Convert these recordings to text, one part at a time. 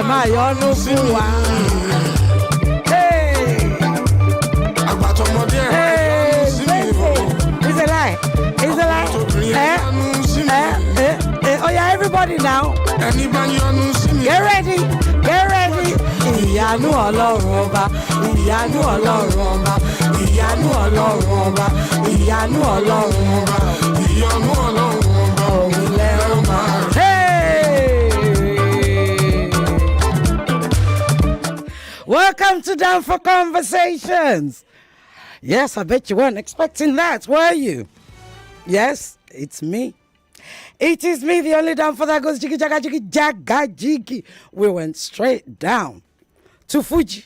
má yọnu fún wa. It's a lie. It's a lie. Oh yeah, everybody now. Get ready. Get ready. Ìyanu Ọlọ́run ọba. Ìyanu Ọlọ́run ọba. Ìyanu Ọlọ́run ọba. Ìyanu Ọlọ́run ọba. Ìyanu Ọlọ́run ọba. Òun lẹ́rù máa. Welcome to Danfo Conversations. Yes, I bet you weren't expecting that, were you? Yes, it's me. It is me, the only Danfo that goes jiggy jaga jiggy jaga jiggy. We went straight down to Fuji.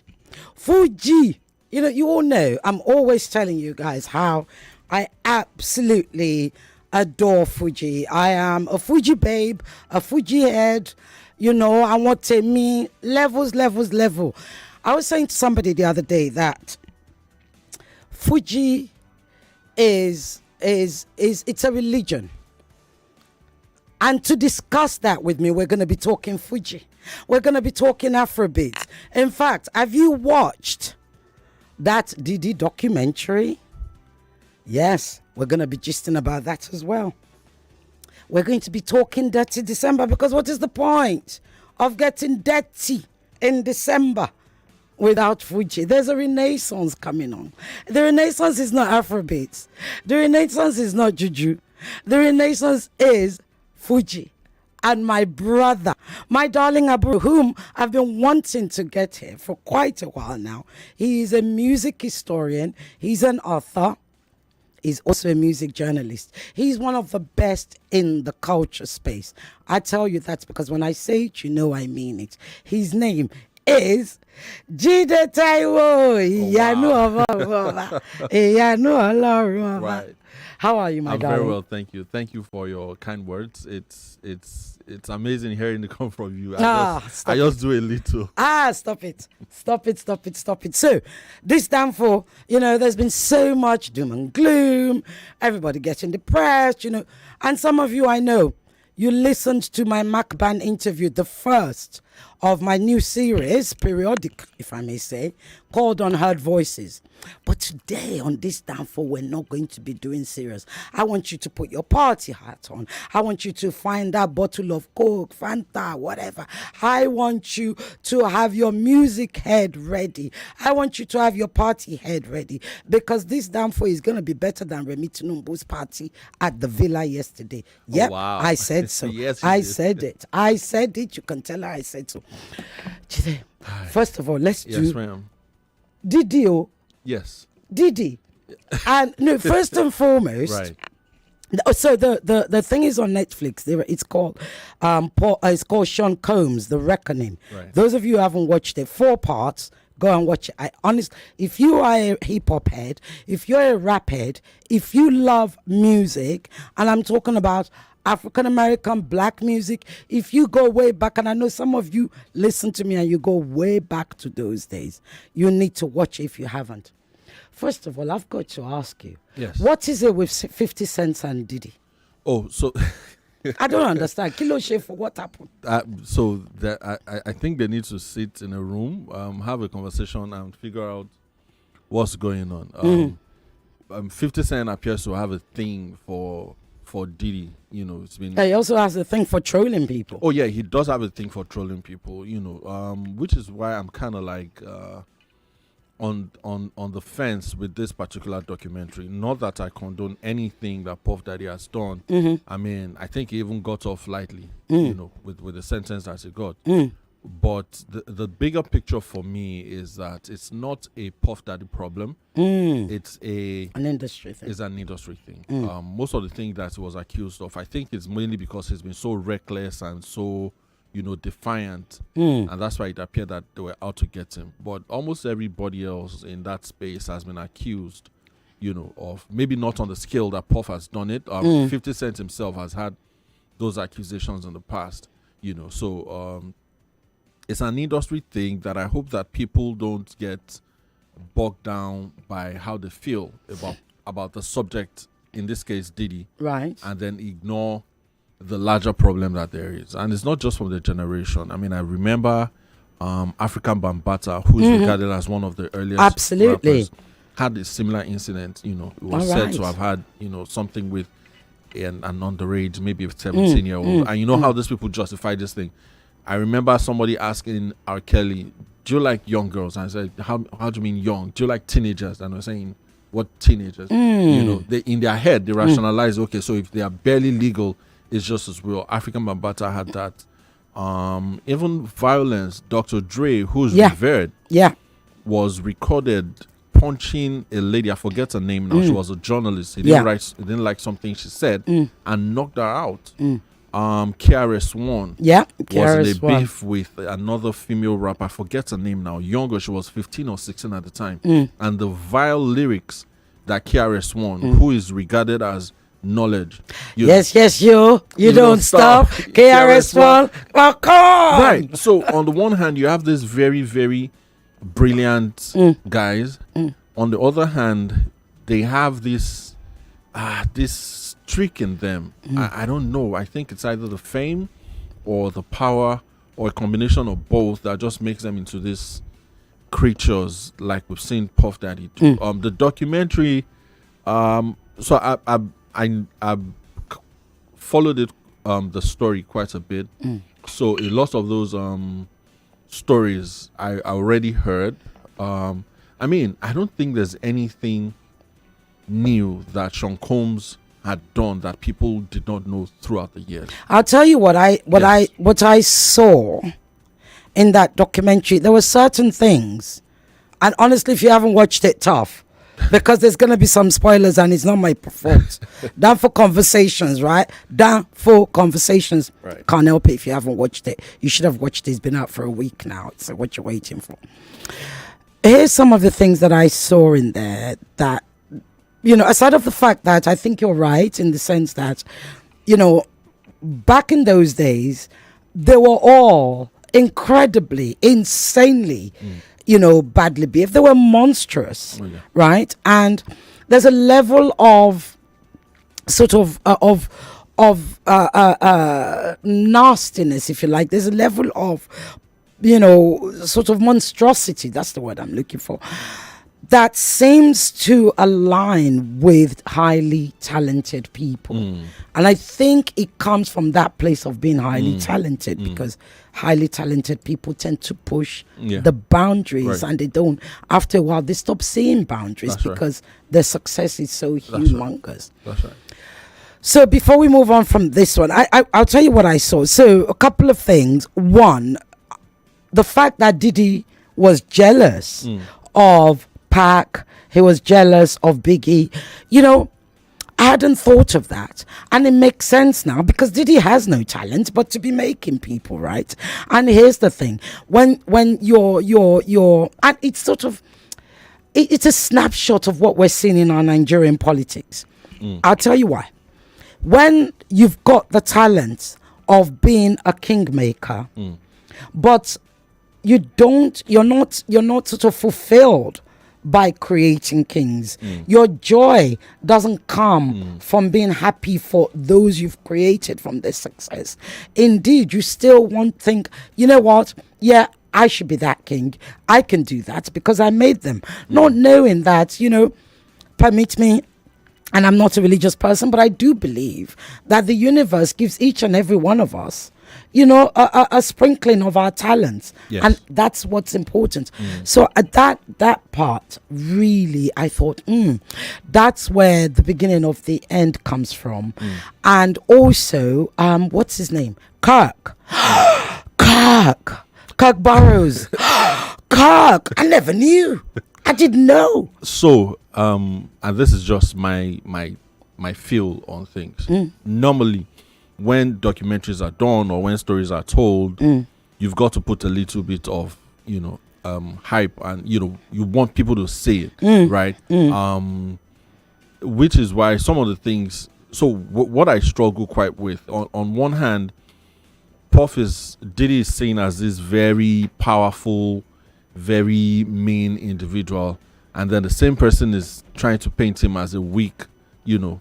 Fuji. You know, you all know, I'm always telling you guys how I absolutely adore Fuji. I am a Fuji babe, a Fuji head. You know, I want to me level. I was saying to somebody the other day that Fuji is it's a religion. And to discuss that with me, we're going to be talking Fuji. We're going to be talking Afrobeat. In fact, have you watched that Didi documentary? Yes, we're going to be gisting about that as well. We're going to be talking Dirty December, because what is the point of getting dirty in December without Fuji? There's a renaissance coming on. The renaissance is not Afrobeats. The renaissance is not Juju. The renaissance is Fuji. And my brother, my darling Abu, whom I've been wanting to get here for quite a while now. He is a music historian. He's an author. He's also a music journalist. He's one of the best in the culture space. I tell you that because when I say it, you know I mean it. His name is Jide Taiwo. Right. How are you, my darling? I'm very well, thank you. Thank you for your kind words. It's amazing hearing it come from you. I just do a little. Stop it. So, this Danfo, you know, there's been so much doom and gloom, everybody getting depressed, you know. And some of you, I know, you listened to my Macban interview, the first of my new series, periodic, if I may say, called Unheard Voices. But today on this Danfo, we're not going to be doing serious. I want you to put your party hat on. I want you to find that bottle of Coke, Fanta, whatever. I want you to have your music head ready. I want you to have your party head ready, because this Danfo is going to be better than Remi Tinumbu's party at the villa yesterday. Yep, wow. I said so. Yes, I said it. You can tell her I said so. Jide, first of all, let's do... Yes, ma'am. Didi. Yes. Didi. And no, first and foremost, Right. So the thing is on Netflix. It's called it's called Sean Combs, The Reckoning. Right. Those of you who haven't watched it, 4 parts. Go and watch it. If you are a hip hop head, if you're a rap head, if you love music, and I'm talking about African American black music, if you go way back, and I know some of you listen to me and you go way back to those days, you need to watch it if you haven't. First of all, I've got to ask you, Yes. what is it with 50 Cent and Diddy? Oh, so I don't understand. Kilo Shef, what happened? so that I think they need to sit in a room, have a conversation, and figure out what's going on. 50 Cent appears to have a thing for Diddy. You know, it's been. He also has a thing for trolling people. Oh yeah, he does have a thing for trolling people. You know, which is why I'm kind of like on the fence with this particular documentary. Not that I condone anything that Puff Daddy has done. I mean, I think he even got off lightly. You know, with the sentence that he got. But the bigger picture for me is that it's not a Puff Daddy problem. It's an industry thing. It's an industry thing. Most of the things that he was accused of, I think it's mainly because he's been so reckless and so, you know, defiant. And that's why it appeared that they were out to get him. But almost everybody else in that space has been accused, you know, of maybe not on the scale that Puff has done it. 50 Cent himself has had those accusations in the past, you know. So, it's an industry thing that I hope that people don't get bogged down by how they feel about the subject, in this case Diddy, right, and then ignore the larger problem that there is. And it's not just from the generation. I mean, I remember African Bambaataa, who is regarded as one of the earliest Absolutely. rappers, had a similar incident. You know, it was All said right. to have had, you know, something with an underage, maybe a 17-year-old. And you know how these people justify this thing. I remember somebody asking R. Kelly, "Do you like young girls?" And I said, "How do you mean young? Do you like teenagers?" And I was saying, "What teenagers?" You know, they, in their head, they rationalize, okay, so if they are barely legal, it's just as well. African Bambaataa had that. Even Violence, Dr. Dre, who's revered, was recorded punching a lady. I forget her name now. She was a journalist. He didn't like something she said and knocked her out. KRS-One was in a beef with another female rapper. I forget her name now. Younger, she was 15 or 16 at the time. And the vile lyrics that KRS-One, who is regarded as knowledge. You don't stop. KRS-One, walk on. Right. So on the one hand, you have this very, very brilliant guys. On the other hand, they have this streak in them. I don't know. I think it's either the fame or the power or a combination of both that just makes them into these creatures like we've seen Puff Daddy do. The documentary, so I followed it, the story quite a bit. So a lot of those stories I already heard. I mean, I don't think there's anything new that Sean Combs had done that people did not know throughout the years. I'll tell you what I saw in that documentary. There were certain things, and honestly, if you haven't watched it, tough, because there's going to be some spoilers, and it's not my fault. Danfo Conversations, right? Danfo Conversations. Right. Can't help it if you haven't watched it. You should have watched it. It's been out for a week now. So what you're waiting for? Here's some of the things that I saw in there that, you know, aside of the fact that I think you're right in the sense that, you know, back in those days, they were all incredibly, insanely, you know, badly behaved. They were monstrous, right? And there's a level of sort of nastiness, if you like. There's a level of, you know, sort of monstrosity. That's the word I'm looking for. That seems to align with highly talented people. And I think it comes from that place of being highly talented, because highly talented people tend to push the boundaries, and they don't, after a while, they stop seeing boundaries because their success is so humongous. That's right. So before we move on from this one, I'll tell you what I saw. So a couple of things. One, the fact that Diddy was jealous of Pac, he was jealous of Biggie. You know, I hadn't thought of that, and it makes sense now because Diddy has no talent but to be making people, right? And here's the thing: when you're, and it's sort of, it's a snapshot of what we're seeing in our Nigerian politics. I'll tell you why. When you've got the talent of being a kingmaker, but you're not sort of fulfilled by creating kings. Your joy doesn't come from being happy for those you've created from their success. Indeed, you still want to think, you know what? Yeah, I should be that king. I can do that because I made them. Not knowing that, you know, permit me, and I'm not a religious person, but I do believe that the universe gives each and every one of us, you know, a sprinkling of our talents. And that's what's important. So at that part, really, I thought, that's where the beginning of the end comes from. And also, what's his name? Kirk Burrows. Kirk, I never knew. I didn't know. So, and this is just my feel on things. Normally, when documentaries are done or when stories are told, you've got to put a little bit of, you know, hype, and, you know, you want people to see it, right? Which is why some of the things. So what I struggle quite with, on one hand, Diddy is seen as this very powerful, very mean individual, and then the same person is trying to paint him as a weak, you know,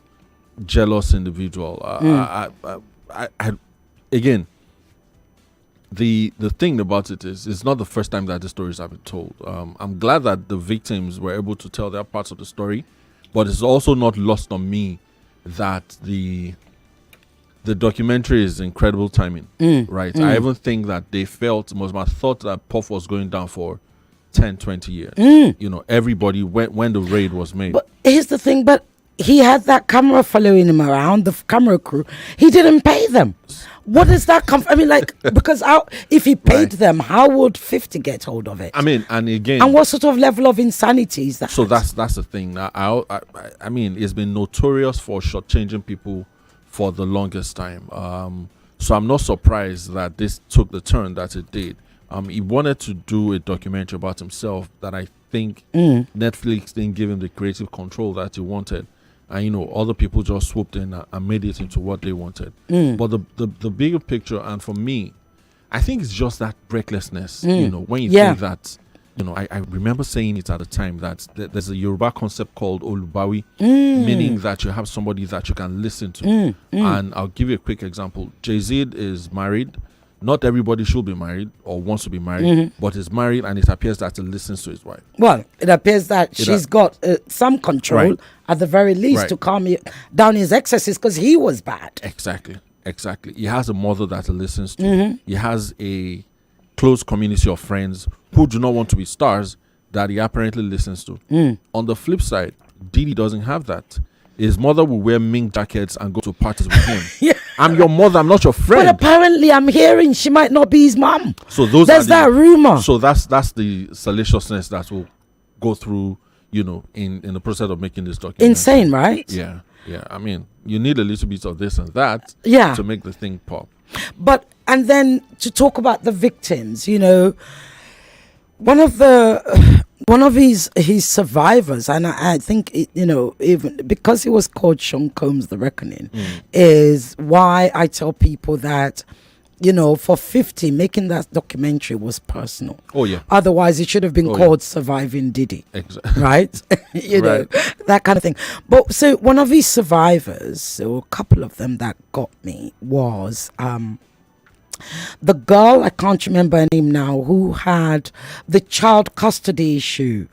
jealous individual. Again, the thing about it is, it's not the first time that the stories have been told. I'm glad that the victims were able to tell their parts of the story, but it's also not lost on me that the documentary is incredible timing, right? I even think that they thought that Puff was going down for 10, 20 years. You know, everybody, when the raid was made. But here's the thing, but he had that camera following him around, the camera crew. He didn't pay them. What does that come from? I mean, like, because if he paid them, how would 50 get hold of it? I mean, and again... And what sort of level of insanity is that? So that's the thing. I mean, it's been notorious for shortchanging people for the longest time. So I'm not surprised that this took the turn that it did. He wanted to do a documentary about himself that I think Netflix didn't give him the creative control that he wanted. And, you know, other people just swooped in and made it into what they wanted. But the bigger picture, and for me, I think it's just that recklessness, you know, when you think that, you know, I remember saying it at the time that there's a Yoruba concept called Olubawi, meaning that you have somebody that you can listen to. And I'll give you a quick example. Jay-Z is married. Not everybody should be married or wants to be married, but is married, and it appears that he listens to his wife. Well, it appears that she's got some control, at the very least, to calm down his excesses, because he was bad. Exactly. He has a mother that he listens to. He has a close community of friends who do not want to be stars that he apparently listens to. On the flip side, Diddy doesn't have that. His mother will wear mink jackets and go to parties with him. I'm your mother, I'm not your friend. But apparently I'm hearing she might not be his mom. So there's that rumor. So that's the salaciousness that will go through, you know, in the process of making this documentary. Insane, right? Yeah. I mean, you need a little bit of this and that to make the thing pop. But, and then to talk about the victims, you know, one of his survivors, and I think you know, even because he was called Sean Combs the Reckoning, is why I tell people that, you know, for 50, making that documentary was personal. Oh yeah. Otherwise, it should have been called Surviving Diddy. Exactly. Right. You know, that kind of thing. But so one of his survivors, so a couple of them that got me, was the girl, I can't remember her name now, who had the child custody issue.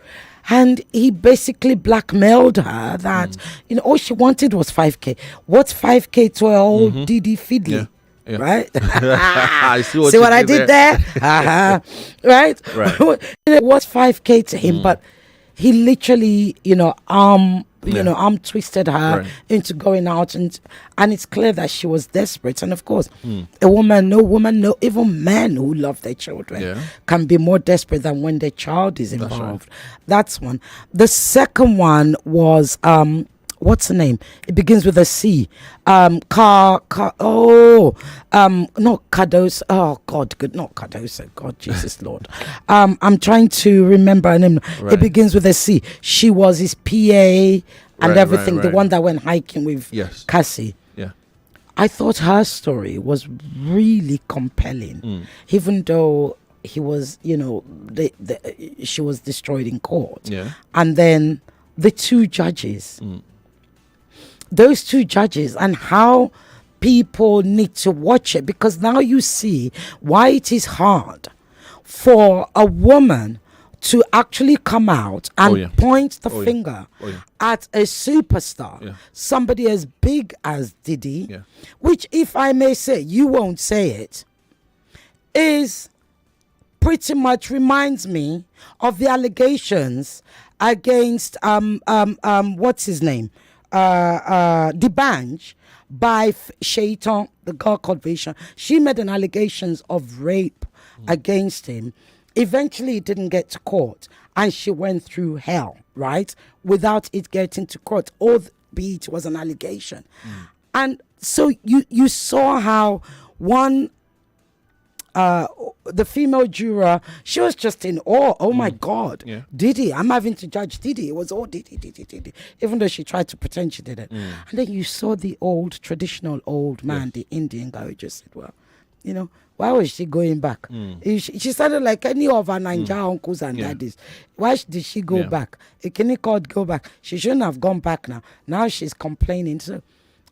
And he basically blackmailed her that, you know, all she wanted was 5K. What's 5K to an old Diddy fiddly? Yeah. Right? I see what I did there? Right? You know, what's 5K to him? But he literally, you know, arm twisted her into going out, and it's clear that she was desperate. And of course, no woman, even men who love their children can be more desperate than when their child is involved. That's one. The second one was what's the name? It begins with a C. Not Cardoso. Oh God, good, not Cardoso. God, Jesus Lord. I'm trying to remember her name. It begins with a C. She was his PA and everything. The one that went hiking with Cassie. Yeah. I thought her story was really compelling, even though he was, you know, she was destroyed in court. Yeah. And then the two judges. Those two judges, and how people need to watch it, because now you see why it is hard for a woman to actually come out and point the finger at a superstar, somebody as big as Diddy, which, if I may say, you won't say it, is pretty much reminds me of the allegations against what's his name? D'banj by Shaitan, the girl called Visha. She made an allegations of rape against him. Eventually it didn't get to court, and she went through hell, right, without it getting to court, albeit it was an allegation. And so you saw how one the female juror, she was just in awe. Oh my God, Diddy, I'm having to judge Diddy. It was all Diddy, even though she tried to pretend she didn't. And then you saw the traditional old man, the Indian guy, who just said, well, you know, why was she going back? She sounded like any of her Niger uncles and daddies. Why did she go back? Can he called go back? She shouldn't have gone back now. Now she's complaining. So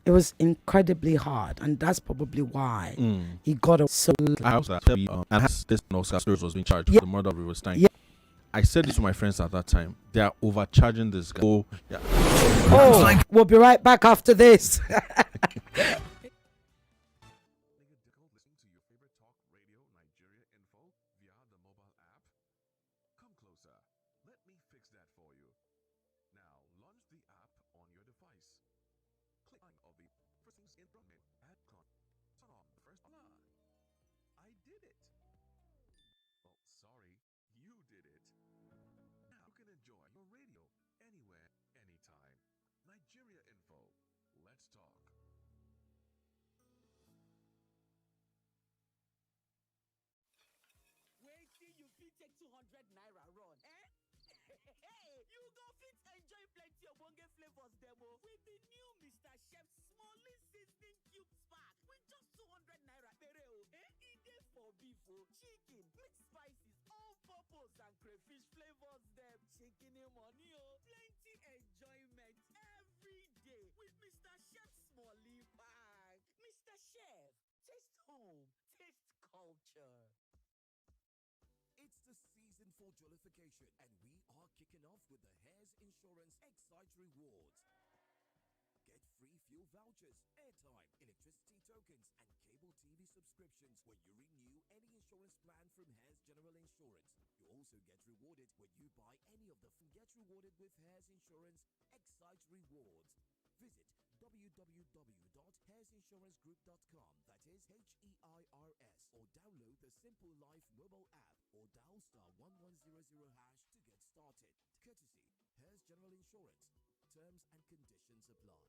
It was incredibly hard, and that's probably why he got so. I was and this Oscar Stories was being charged for the murder of River Stein. Yeah. I said this to my friends at that time. They are overcharging this guy. Oh, yeah. Oh, we'll be right back after this. Take 200 naira run, eh? Hey, you go fit enjoy plenty of bonge flavors demo with the new Mr. Chef's Smalley Seasoning Cube Pack with just 200 naira pereo, eh? Ide for beef, chicken, mixed spices, all purpose and crayfish flavors them. Chicken money, plenty enjoyment every day with Mr. Chef's Smalley Pack. Mr. Chef, taste home, taste culture. It's the season for jollification, and we are kicking off with the Hares Insurance Excite Rewards. Get free fuel vouchers, airtime, electricity tokens, and cable TV subscriptions when you renew any insurance plan from Hares General Insurance. You also get rewarded when you buy any of the Get Rewarded with Hares Insurance Excite Rewards. Visit www.hairsinsurancegroup.com, that is HEIRS, or download the Simple Life mobile app or dial *1100# to get started. Courtesy, Hares General Insurance. Terms and conditions apply.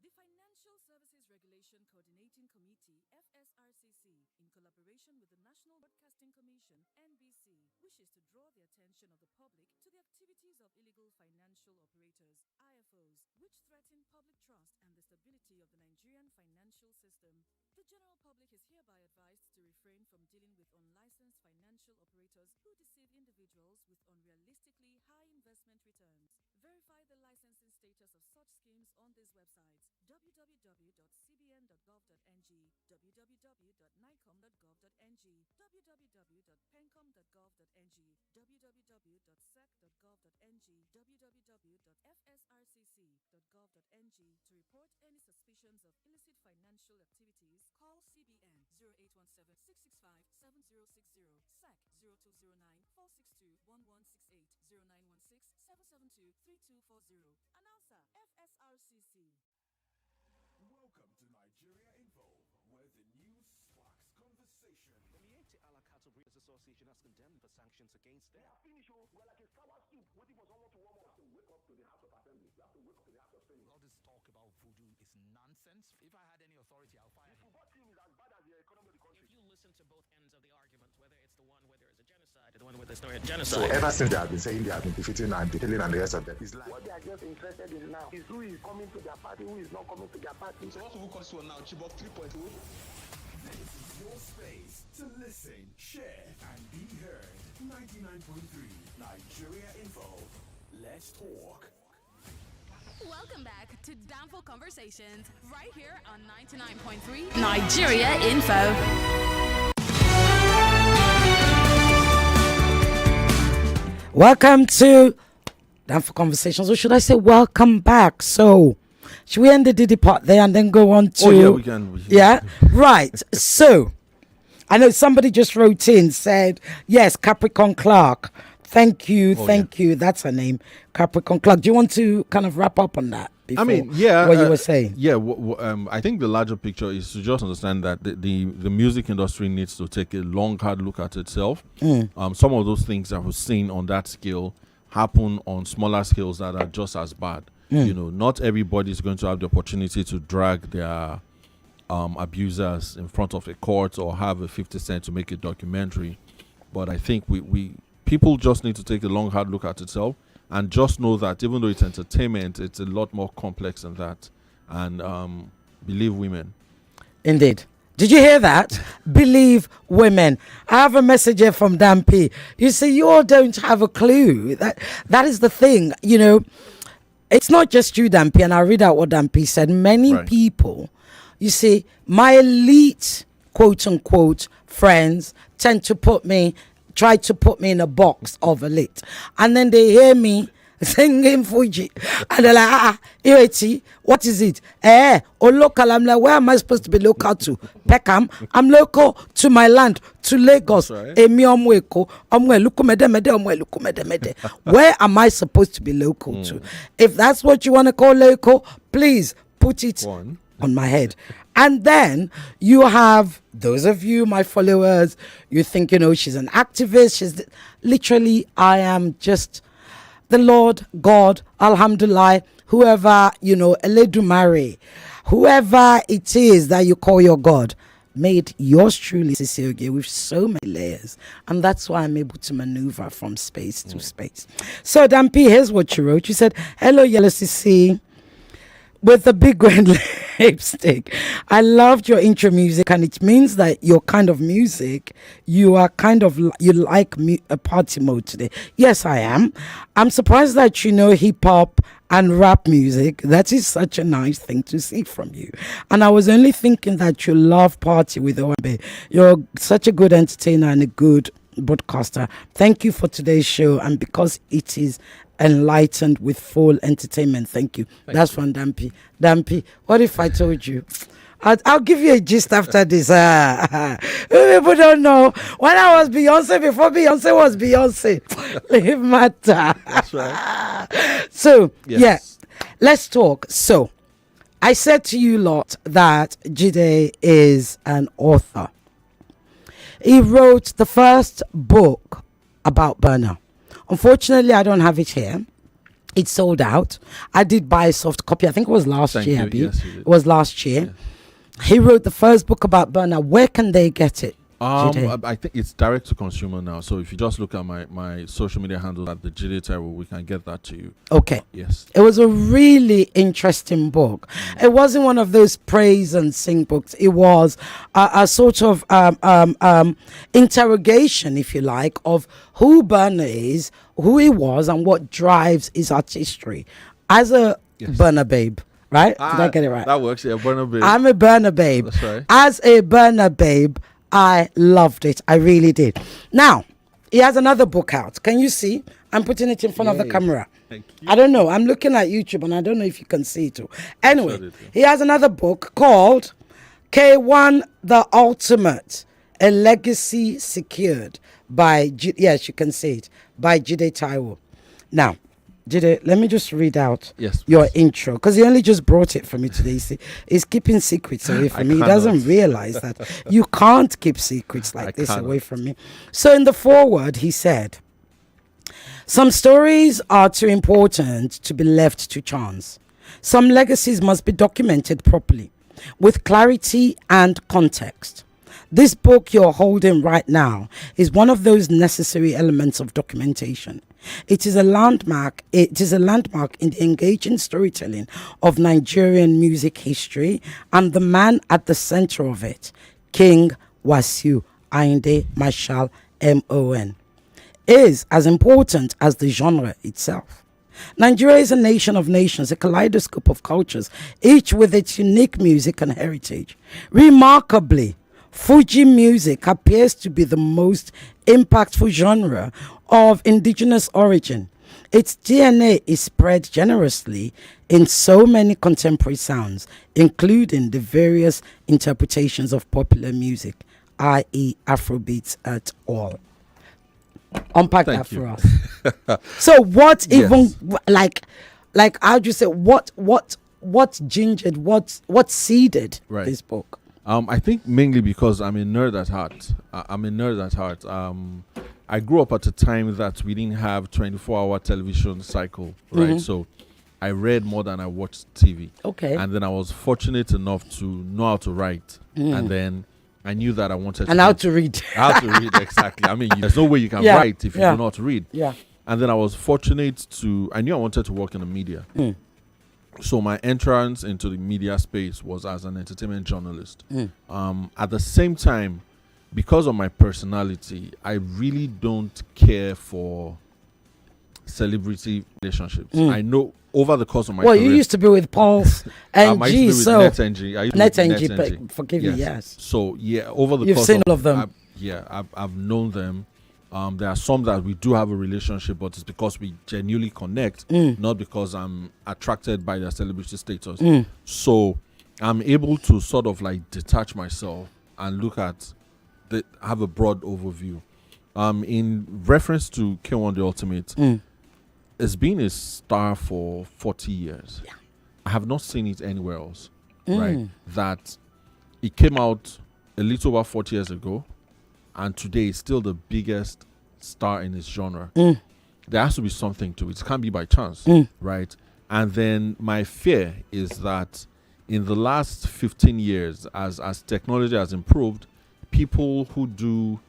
The Financial Services Regulation Coordinating Committee, FSRCC, in collaboration with the National Broadcasting Commission, NBC, wishes to draw the attention of the public to the activities of illegal financial operators, IFOs, which threaten public trust and the stability of the Nigerian financial system. The general public is hereby advised to refrain from dealing with unlicensed financial operators who deceive individuals with unrealistically high investment returns. Verify the licensing status of such schemes on these websites: www.cbn.gov.ng, www.nicom.gov.ng, www.pencom.gov.ng, www.sec.gov.ng, www.fsrcc.gov.ng. To report any suspicions of illicit financial activities, call CBN 0817-665-7060, SAC 0209-462-1168, 0916-772-3240. Announcer, FSRCC. Welcome to Nigeria Info, where the news sparks conversation. The Miete Ala Cattle Breeders Association has condemned the sanctions against them. They are finished, we're like a sour soup waiting for someone to warm up. We have to wake up to the House of Assembly. We have to wake up to the House of Senate. All this talk about voodoo is nonsense. If I had any authority, I'll fire him. The football team is as bad as the economy of the country. If you listen to both ends of the argument, whether it's the one where there is a genocide or the one where there's no genocide. So ever since they have been saying they have been defeating and killing and the rest of them, it's like what they are just interested in now is who is coming to their party, who is not coming to their party. So what will cost one now? Chibok 3.2. This is your space to listen, share, and be heard. 99.3 Nigeria Info. Let's talk. Welcome back to Danfo Conversations, right here on 99.3 Nigeria Info. Welcome to Danfo Conversations, or should I say welcome back? So, should we end the Diddy part there and then go on to... Oh, yeah, we can. Yeah? Right. So, I know somebody just wrote in, said, yes, Capricorn Clark. Thank you, thank you. That's her name, Capricorn Clark. Do you want to kind of wrap up on that? Before, I mean, yeah. What you were saying? Yeah, I think the larger picture is to just understand that the music industry needs to take a long, hard look at itself. Some of those things that we're seeing on that scale happen on smaller scales that are just as bad. You know, not everybody is going to have the opportunity to drag their abusers in front of a court or have a 50 Cent to make a documentary. But I think people just need to take a long, hard look at itself and just know that even though it's entertainment, it's a lot more complex than that. And believe women. Indeed. Did you hear that? Believe women. I have a message here from Dan P. You see, you all don't have a clue. That is the thing. You know, it's not just you, Dampi, and I'll read out what Dampi said. Many Right. people, you see, my elite, quote unquote, friends tend to try to put me in a box of elite. And then they hear me singing Fuji. And they're like, Ireti, what is it? Or local. I'm like, where am I supposed to be local to? Peckham. I'm local to my land, to Lagos. That's right. Where am I supposed to be local to? If that's what you want to call local, please put it One. on my head. And then you have those of you, my followers, you think, she's an activist. Literally, I am just the Lord God, Alhamdulillah, whoever, Eledumare, whoever it is that you call your God, made yours truly, Sissioge, with so many layers. And that's why I'm able to maneuver from space to space. So, Dampi, here's what you wrote. You said, hello, Yellow Sissy. With the big red lipstick. I loved your intro music, and it means that your kind of music, you like a party mode today. Yes, I am. I'm surprised that you know hip hop and rap music. That is such a nice thing to see from you. And I was only thinking that you love party with OMB. You're such a good entertainer and a good broadcaster. Thank you for today's show, and because it is enlightened with full entertainment. Thank you. That's from Dampi. Dampi, what if I told you? I'll give you a gist after this. People don't know. When I was Beyonce, before Beyonce was Beyonce. Leave matter. That's right. So, Yes. yeah, let's talk. So, I said to you lot that Jide is an author. He wrote the first book about Burna. Unfortunately, I don't have it here. It's sold out. I did buy a soft copy. I think it was last Thank year, you. Abby. Yes, you did. It was last year. He wrote the first book about Burna. Where can they get it? Jide? I think it's direct to consumer now. So if you just look at my social media handle at the Jide Taiwo, we can get that to you. Okay. Yes. It was a really interesting book. It wasn't one of those praise and sing books. It was a sort of interrogation, if you like, of who Burna is, who he was, and what drives his artistry. As a Burna babe, right? Did I get it right? That works. Yeah, Burna babe. I'm a Burna babe. That's right. As a Burna babe, I loved it. I really did. Now, he has another book out. Can you see? I'm putting it in front of the camera. Thank you. I don't know. I'm looking at YouTube and I don't know if you can see it too. Anyway, Sure he has another book called K1 The Ultimate, A Legacy Secured by, yes, you can see it, by Jide Taiwo. Now, Jide, let me just read out your intro, because he only just brought it for me today. You see, he's keeping secrets away from me. He doesn't realize that you can't keep secrets like this away from me. So in the foreword, he said, some stories are too important to be left to chance. Some legacies must be documented properly, with clarity and context. This book you're holding right now is one of those necessary elements of documentation. It is a landmark. It is a landmark in the engaging storytelling of Nigerian music history, and the man at the center of it, King Wasiu Ayinde Marshal MON, is as important as the genre itself. Nigeria is a nation of nations, a kaleidoscope of cultures, each with its unique music and heritage. Remarkably, Fuji music appears to be the most impactful genre of indigenous origin. Its DNA is spread generously in so many contemporary sounds, including the various interpretations of popular music, i.e. Afrobeats at all. Unpack that for us. So what even like how do you say what gingered, what seeded this book? I think mainly because I'm a nerd at heart. I'm a nerd at heart. I grew up at a time that we didn't have 24-hour television cycle, right? So I read more than I watched TV. Okay. And then I was fortunate enough to know how to write. And then I knew that I wanted and to how to read. How to read, exactly. I mean, there's no way you can write if you don't know how to read. Yeah. And then I was fortunate I knew I wanted to work in the media. So my entrance into the media space was as an entertainment journalist. At the same time, because of my personality, I really don't care for celebrity relationships. I know over the course of my Well, career, you used to be with Pulse I used to be NG, with so NetNG. I used to be with NetNG, forgive me, yes. So yeah, over the You've course seen all of them. I've known them. There are some that we do have a relationship, but it's because we genuinely connect, not because I'm attracted by their celebrity status. So I'm able to sort of like detach myself and look at have a broad overview. In reference to K1 The Ultimate, it's been a star for 40 years. Yeah. I have not seen it anywhere else. Right? That it came out a little over 40 years ago, and today it's still the biggest star in its genre. There has to be something to it. It can't be by chance, right? And then my fear is that in the last 15 years, as technology has improved, people who do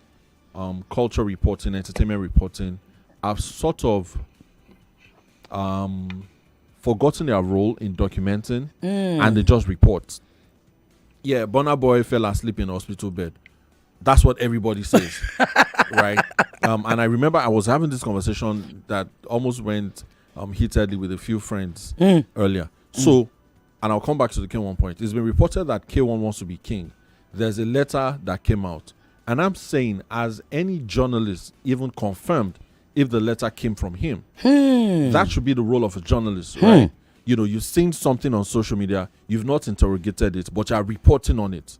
culture reporting, entertainment reporting, have sort of forgotten their role in documenting, and they just report. Yeah, Burna Boy fell asleep in a hospital bed. That's what everybody says, right? And I remember I was having this conversation that almost went heatedly with a few friends earlier. So, and I'll come back to the K1 point. It's been reported that K1 wants to be king. There's a letter that came out. And I'm saying, as any journalist even confirmed, if the letter came from him, that should be the role of a journalist, right? You know, you've seen something on social media, you've not interrogated it, but you're reporting on it.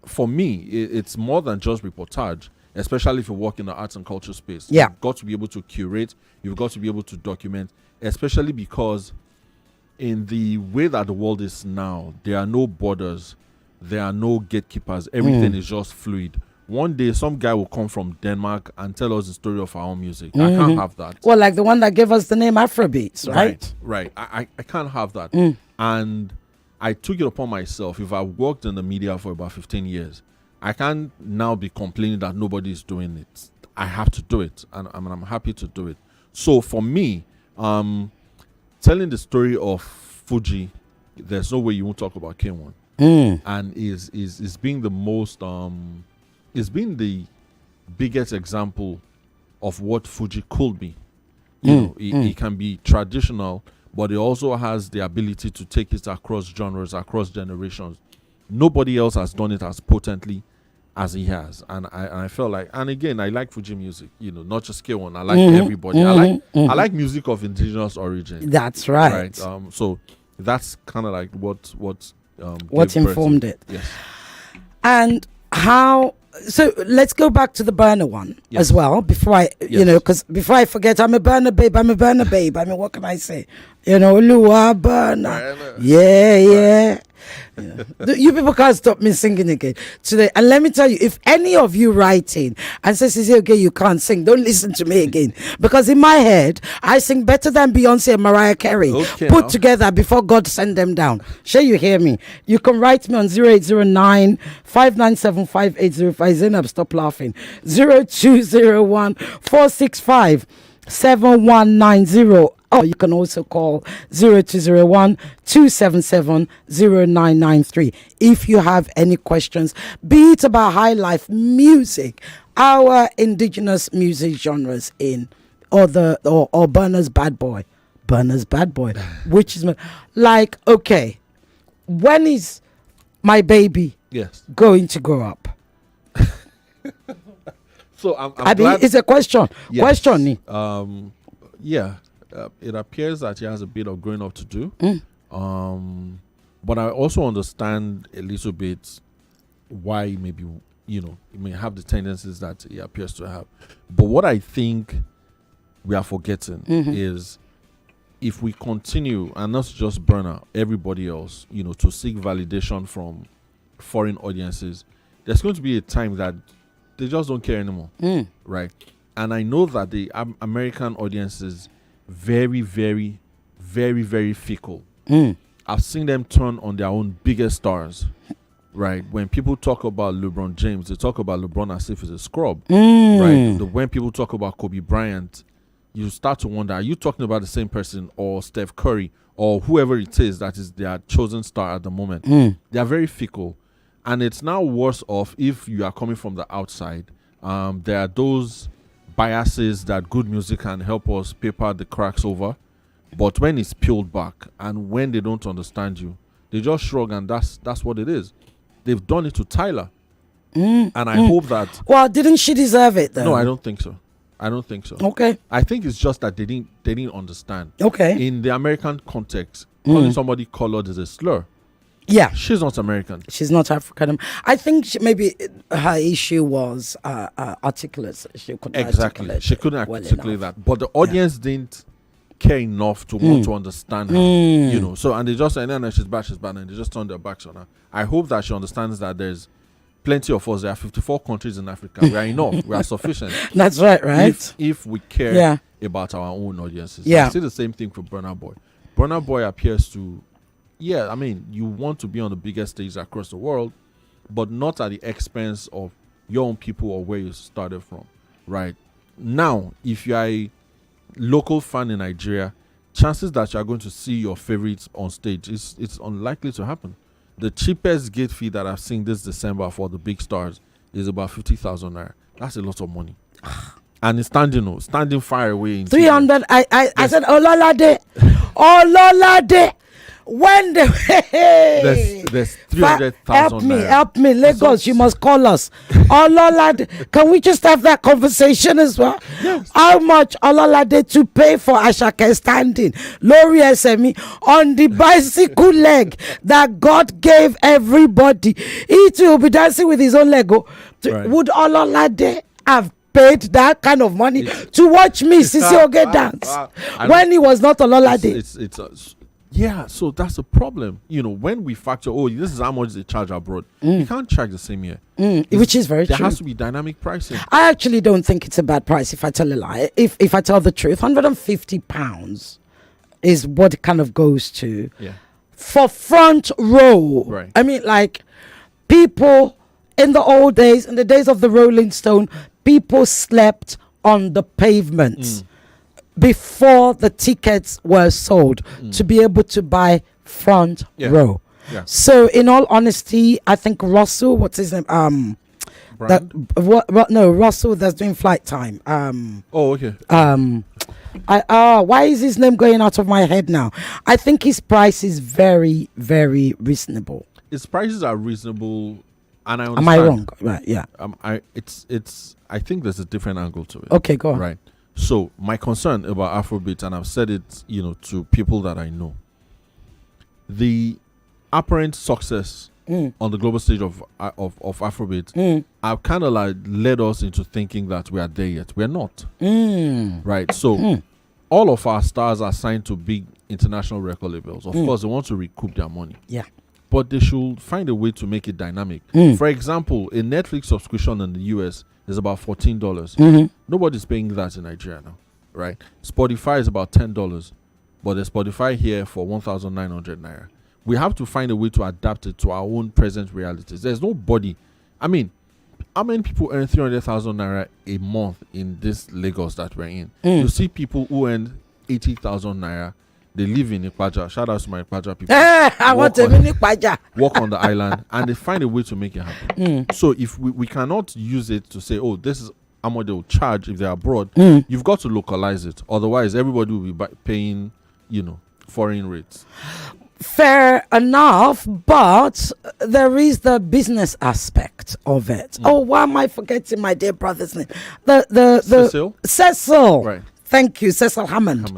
For me, it's more than just reportage, especially if you work in the arts and culture space. Yeah. You've got to be able to curate, you've got to be able to document, especially because in the way that the world is now, there are no borders, there are no gatekeepers, everything is just fluid. One day, some guy will come from Denmark and tell us the story of our own music. I can't have that. Well, like the one that gave us the name Afrobeats, right? Right. I can't have that. And I took it upon myself. If I worked in the media for about 15 years, I can't now be complaining that nobody is doing it. I have to do it, and I'm happy to do it. So for me, telling the story of Fuji, there's no way you won't talk about K1. And is being the most it's been the biggest example of what Fuji could be. You know, it can be traditional, but it also has the ability to take it across genres, across generations. Nobody else has done it as potently as he has. And I felt like, and again, I like Fuji music, you know, not just K1. I like everybody. I like music of indigenous origin. That's right. So that's kind of like what informed it. Yes. And how, so let's go back to the burner one as well before I, you know, because before I forget, I'm a burner babe. I mean, what can I say? You know, Lua burner. Yeah. You people can't stop me singing again today. And let me tell you, if any of you write in and says, okay, you can't sing, don't listen to me again. Because in my head, I sing better than Beyonce and Mariah Carey put together before God sent them down. Sure, you hear me? You can write me on 0809 597 5805. Zainab, stop laughing. 0201 465 7190. Or you can also call 0201 277 0993 if you have any questions, be it about high life music, our indigenous music genres in, or Burna's Bad Boy, which is like, okay, when is my baby going to grow up? So I'm glad. It's a question. Question. It appears that he has a bit of growing up to do. But I also understand a little bit why maybe, you know, he may have the tendencies that he appears to have. But what I think we are forgetting is, if we continue, and not just Burna, everybody else, you know, to seek validation from foreign audiences, there's going to be a time that they just don't care anymore, right? And I know that the American audiences very, very, very, very fickle. I've seen them turn on their own biggest stars, right? When people talk about LeBron James, they talk about LeBron as if he's a scrub, right? When people talk about Kobe Bryant, you start to wonder, are you talking about the same person, or Steph Curry, or whoever it is that is their chosen star at the moment? They are very fickle. And it's now worse off if you are coming from the outside. There are those biases that good music can help us paper the cracks over, But when it's peeled back and when they don't understand you, they just shrug, and that's what it is. They've done it to Tyler. And I hope that... Well, didn't she deserve it, though? No, I don't think so. Okay. I think it's just that they didn't understand. Okay. In the American context, calling somebody colored is a slur. Yeah. She's not American. She's not African. I think maybe her issue was articulate. She couldn't articulate. She couldn't articulate that. But the audience didn't care enough to want to understand her. You know. So, and they just say, no, she's bad, and they just turn their backs on her. I hope that she understands that there's plenty of us. There are 54 countries in Africa. We are enough. We are sufficient. That's right? If we care about our own audiences. I see the same thing for Burna Boy. Burna Boy appears to... Yeah, I mean, you want to be on the biggest stage across the world, but not at the expense of your own people or where you started from, right? Now, if you are a local fan in Nigeria, chances that you are going to see your favorites on stage, it's unlikely to happen. The cheapest gate fee that I've seen this December for the big stars is about 50,000 naira. That's a lot of money. And it's standing far away. 300. I said, Ololade. When there's 300,000. Help me, Lagos. You must call us. Ololade, can we just have that conversation as well? Yes. How much Ololade to pay for Ashake standing Lori SME on the bicycle leg that God gave everybody? He too will be dancing with his own Lego. Right. Would Ololade have paid that kind of money to watch me Sisi Oge dance when he was not Ololade? Yeah, so that's the problem. You know, when we factor, this is how much they charge abroad. You can't charge the same here. Which is very true. There has to be dynamic pricing. I actually don't think it's a bad price if I tell a lie. If I tell the truth, £150 is what it kind of goes to. Yeah. For front row. Right. I mean, like, people in the old days, in the days of the Rolling Stone, people slept on the pavements before the tickets were sold to be able to buy front row. Yeah. So, in all honesty, I think Russell, what's his name? Russell that's doing Flight Time. Okay. Why is his name going out of my head now? I think his price is very, very reasonable. His prices are reasonable, and I understand. Am I wrong? Right. Yeah. I think there's a different angle to it. Okay, go on. Right. So my concern about Afrobeat, and I've said it, to people that I know, the apparent success on the global stage of Afrobeat have kind of like led us into thinking that we are there yet. We're not. Right. So all of our stars are signed to big international record labels. Of course, they want to recoup their money. Yeah. But they should find a way to make it dynamic. For example, a Netflix subscription in the US is about $14. Nobody's paying that in Nigeria now, right? Spotify is about $10, but there's Spotify here for 1,900 naira. We have to find a way to adapt it to our own present realities. There's nobody. I mean, how many people earn 300,000 naira a month in this Lagos that we're in? You see people who earn 80,000 naira. They live in Ikpaja. Shout out to my Ikpaja people. I want to be in Ikpaja. Walk on the island, and they find a way to make it happen. So if we cannot use it to say, this is how much they will charge if they're abroad, you've got to localize it. Otherwise, everybody will be paying, foreign rates. Fair enough, but there is the business aspect of it. Why am I forgetting my dear brother's name? The Cecil. Right. Thank you, Cecil Hammond.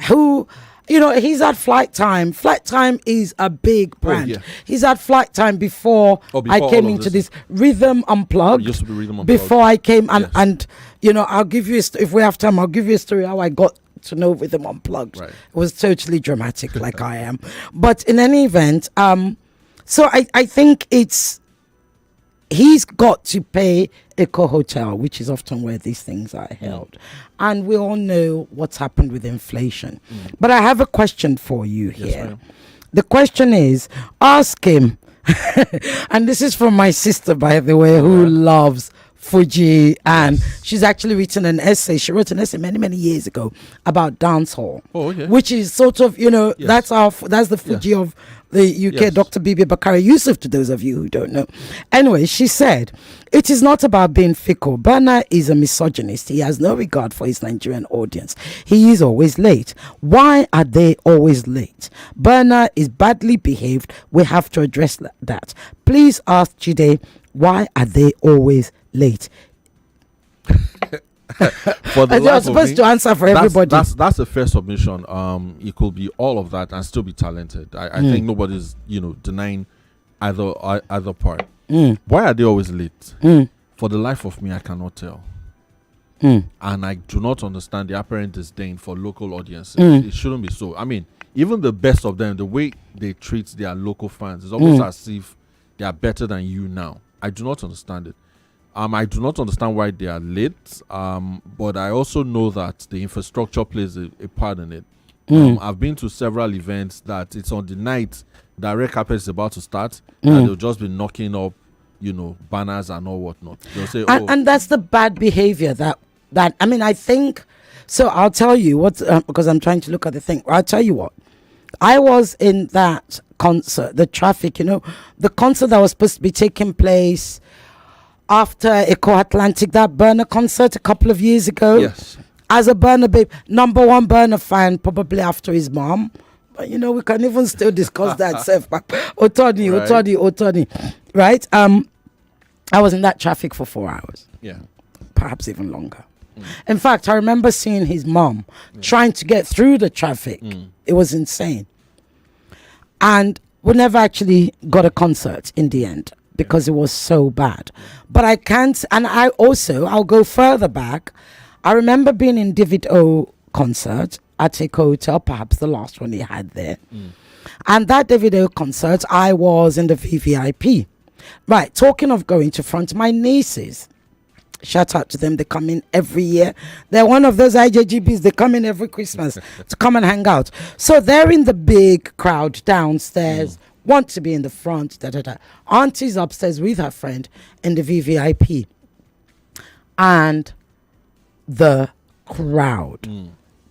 Who... he's at Flight Time. Flight Time is a big brand. He's at Flight Time before I came into this Rhythm Unplugged. It used to be Rhythm Unplugged. Before I came and I'll give you if we have time, I'll give you a story how I got to know Rhythm Unplugged. Right. It was totally dramatic, like I am. But in any event, so I think he's got to pay Eco Hotel, which is often where these things are held. And we all know what's happened with inflation. But I have a question for you here. Yes, the question is, ask him, and this is from my sister, by the way, who loves Fuji, and she's actually written an essay. She wrote an essay many, many years ago about dancehall, which is sort of, that's the Fuji of the UK, Yes. Dr. Bibi Bakari Yusuf, to those of you who don't know. Anyway, she said, it is not about being fickle. Burner is a misogynist. He has no regard for his Nigerian audience. He is always late. Why are they always late? Burner is badly behaved. We have to address that. Please ask Jide, why are they always late? For the You're life of supposed me, to answer for everybody. That's a fair submission. It could be all of that and still be talented. I think nobody's denying either part. Why are they always late? For the life of me, I cannot tell. And I do not understand the apparent disdain for local audiences. It shouldn't be so. I mean, even the best of them, the way they treat their local fans is almost as if they are better than you now. I do not understand it. I do not understand why they are late, but I also know that the infrastructure plays a part in it. I've been to several events that it's on the night that red carpet is about to start, and they'll just be knocking up, banners and all whatnot. They'll say, and that's the bad behavior that I mean, I think. So I'll tell you what, because I'm trying to look at the thing. I'll tell you what. I was in that concert, the traffic, the concert that was supposed to be taking place after Eco Atlantic, that Burner concert a couple of years ago. Yes. As a Burner babe, number one Burner fan, probably after his mom. But we can even still discuss that. Otoni. Right? I was in that traffic for 4 hours. Yeah. Perhaps even longer. In fact, I remember seeing his mom trying to get through the traffic. It was insane. And we never actually got a concert in the end because it was so bad. But I can't, and I'll go further back. I remember being in David O concert at a hotel, perhaps the last one he had there. And that David O concert, I was in the VVIP. Right, talking of going to front, my nieces, shout out to them, they come in every year. They're one of those IJGBs, they come in every Christmas to come and hang out. So they're in the big crowd downstairs, want to be in the front, Auntie's upstairs with her friend in the VVIP. And the crowd,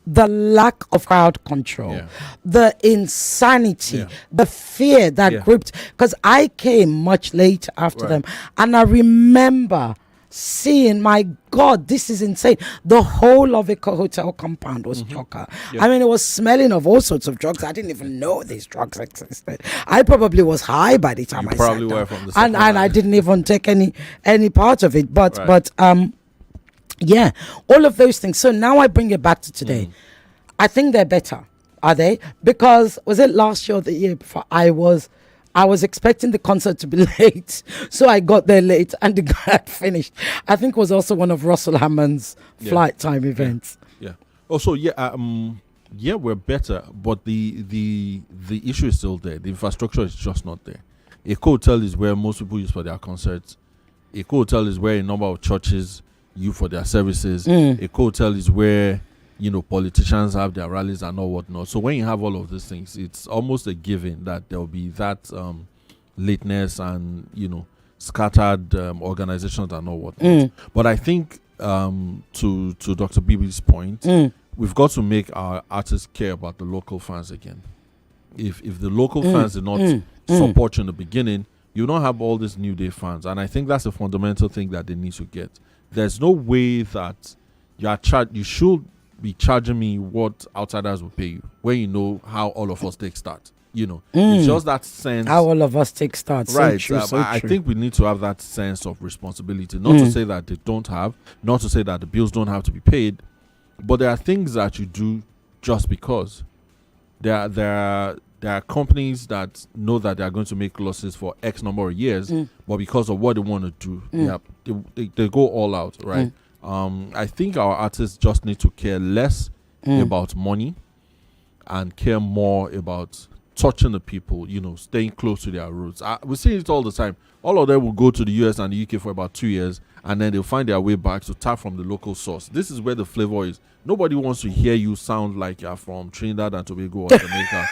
the lack of crowd control, the insanity, the fear that gripped, because I came much later after them, and I remember seeing, my God, this is insane. The whole of Eco Hotel compound was chocker. I mean, it was smelling of all sorts of drugs. I didn't even know these drugs existed. I probably was high by the time I probably sat were down. from the and I didn't even take any part of it. But yeah, all of those things. So now I bring it back to today. I think they're better. Are they? Because was it last year or the year before? I was expecting the concert to be late, so I got there late, and the guy had finished. I think it was also one of Russell Hammond's flight time events. Yeah. Also, we're better, but the issue is still there. The infrastructure is just not there. A hotel is where most people use for their concerts. A hotel is where a number of churches use for their services. A hotel is where politicians have their rallies and all whatnot. So when you have all of these things, it's almost a given that there will be that lateness and scattered organizations and all whatnot. But I think to Dr. Bibi's point, we've got to make our artists care about the local fans again. If the local fans did not support you in the beginning, you don't have all these new day fans, and I think that's a fundamental thing that they need to get. There's no way that you should be charging me what outsiders will pay you when you know how all of us take start. It's just that sense. How all of us take start. Right. So true, I think we need to have that sense of responsibility. Not to say that they don't have, not to say that the bills don't have to be paid, but there are things that you do just because. There are companies that know that they are going to make losses for X number of years, but because of what they want to do, they go all out, right? I think our artists just need to care less about money and care more about touching the people, staying close to their roots. We see it all the time. All of them will go to the US and the UK for about 2 years, and then they'll find their way back to tap from the local source. This is where the flavor is. Nobody wants to hear you sound like you're from Trinidad and Tobago or Jamaica.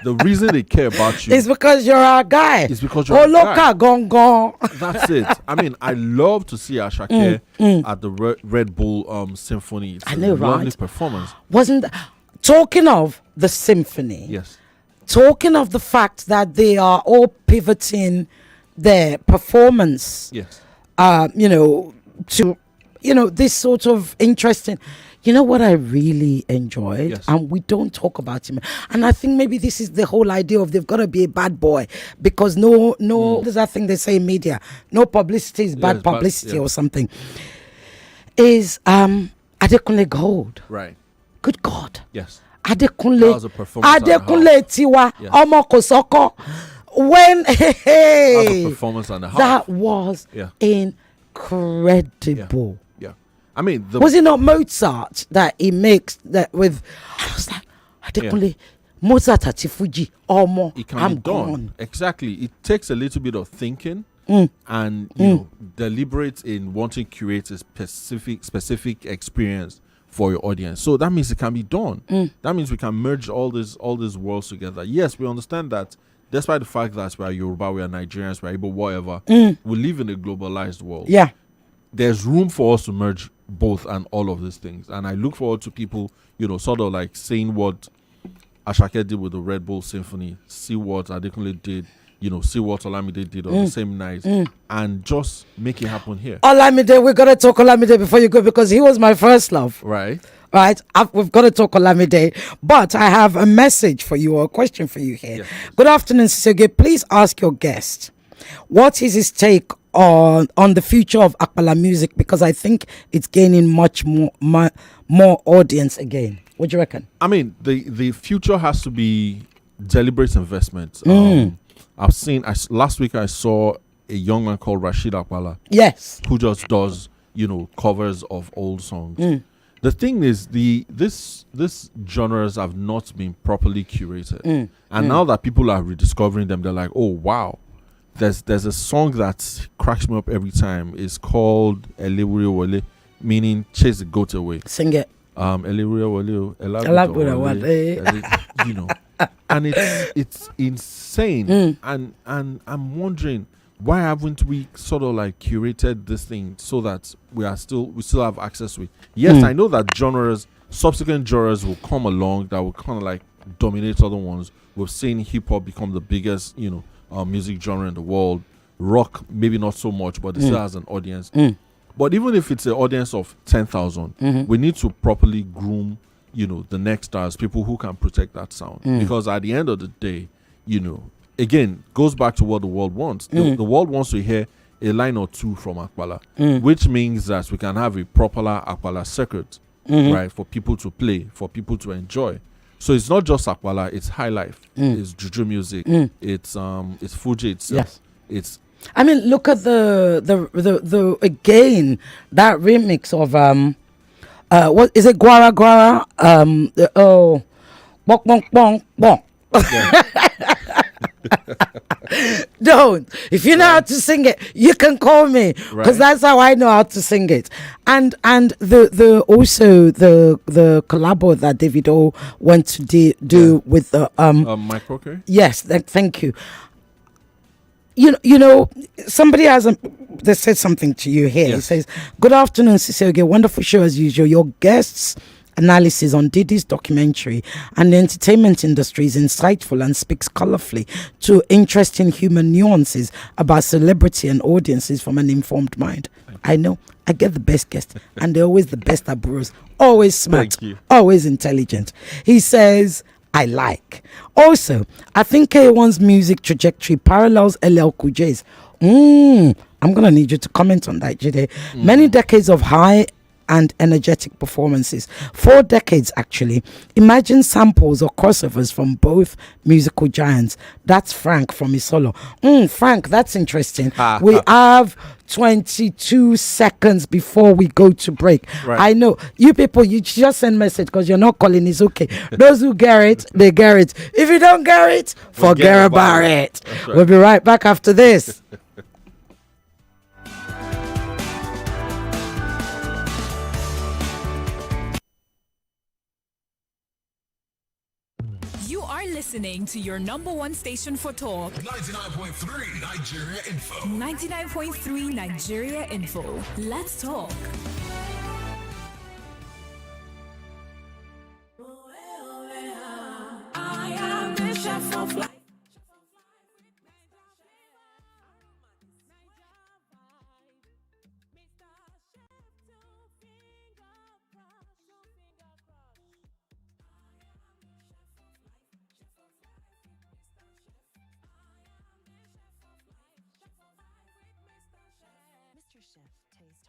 The reason they care about you is because you're our guy. It's because you're our guy. Gong. That's it. I mean, I love to see Ashake at the Red Bull Symphony. It's a lovely performance. Talking of the symphony. Yes. talking of the fact that they are all pivoting their performance, Yes. To, this sort of interesting. You know what I really enjoyed? Yes. And we don't talk about him. And I think maybe this is the whole idea of they've got to be a bad boy because there's that thing they say in media, no publicity is bad publicity or something. Is Adekunle Gold. Right. Good God. Yes. Adekunle. That was a performance and a half. Adekunle Tiwa. Yes. Omo Kosoko. When That was a performance and a half. that was Yeah. incredible. Yeah. I mean, Was it not Mozart that he makes that with? I was like, Adekunle, Mozart at Fuji. Omo, it can I'm be done. gone. Exactly. It takes a little bit of thinking and deliberate in wanting to create a specific experience for your audience. So that means it can be done. That means we can merge all these worlds together. Yes, we understand that despite the fact that we are Yoruba, we are Nigerians, we are Igbo, whatever, we live in a globalized world. Yeah. There's room for us to merge both and all of these things. And I look forward to people, sort of like saying what Ashake did with the Red Bull Symphony, see what Adekunle did, see what Olamide did on the same night, and just make it happen here. Olamide, we've got to talk Olamide before you go because he was my first love. Right. Right, we've got to talk Olamide, but I have a message for you or a question for you here. Yes. Good afternoon, Sisege. Please ask your guest what is his take on the future of Akpala music, because I think it's gaining much more audience again. What do you reckon? I mean, the future has to be deliberate investment. I've seen last week I saw a young man called Rashid Akpala. Yes, who just does covers of old songs. The thing is, this genres have not been properly curated, and now that people are rediscovering them, they're like, oh wow, there's a song that cracks me up every time. It's called Elewure Wole, meaning chase the goat away. Sing it. Elewure Wole, Elewure Wole. And it's insane, and I'm wondering, why haven't we sort of like curated this thing so that we still have access to it? Yes, I know that subsequent genres will come along that will kind of like dominate other ones. We've seen hip hop become the biggest, music genre in the world. Rock, maybe not so much, but it still has an audience. But even if it's an audience of 10,000, we need to properly groom, the next stars, people who can protect that sound. Because at the end of the day, again, goes back to what the world wants. The world wants to hear a line or two from Akpala, which means that we can have a proper Akpala circuit, right, for people to play, for people to enjoy. So it's not just Akpala; it's high life, it's juju music, it's Fuji itself. Yes. I mean, look at the again that remix of what is it? Guara Guara. Bong bong bong bong. Don't. If you know how to sing it, you can call me, because that's how I know how to sing it. And the also the collabo that Davido went to do with the Mike Walker. Yes, thank you. Somebody they said something to you here. Yes. He says, "Good afternoon, Cecilia. Wonderful show as usual. Your guests' analysis on Didi's documentary and the entertainment industry is insightful and speaks colorfully to interesting human nuances about celebrity and audiences from an informed mind. I know I get the best guests, and they're always the best at Bruce. Always smart, always intelligent." He says, I like. Also, I think K1's music trajectory parallels LL Cool J's. I'm going to need you to comment on that, Jide. Many decades of high and energetic performances. 4 decades, actually. Imagine samples or crossovers from both musical giants. That's Frank from Isolo. Frank, that's interesting. We have 22 seconds before we go to break. Right. I know you people, you just send message because you're not calling. It's okay. Those who get it, they get it. If you don't get it, forget about it. Right. We'll be right back after this. Listening to your number one station for talk. 99.3 Nigeria Info. 99.3 Nigeria Info. Let's talk. I am the chef.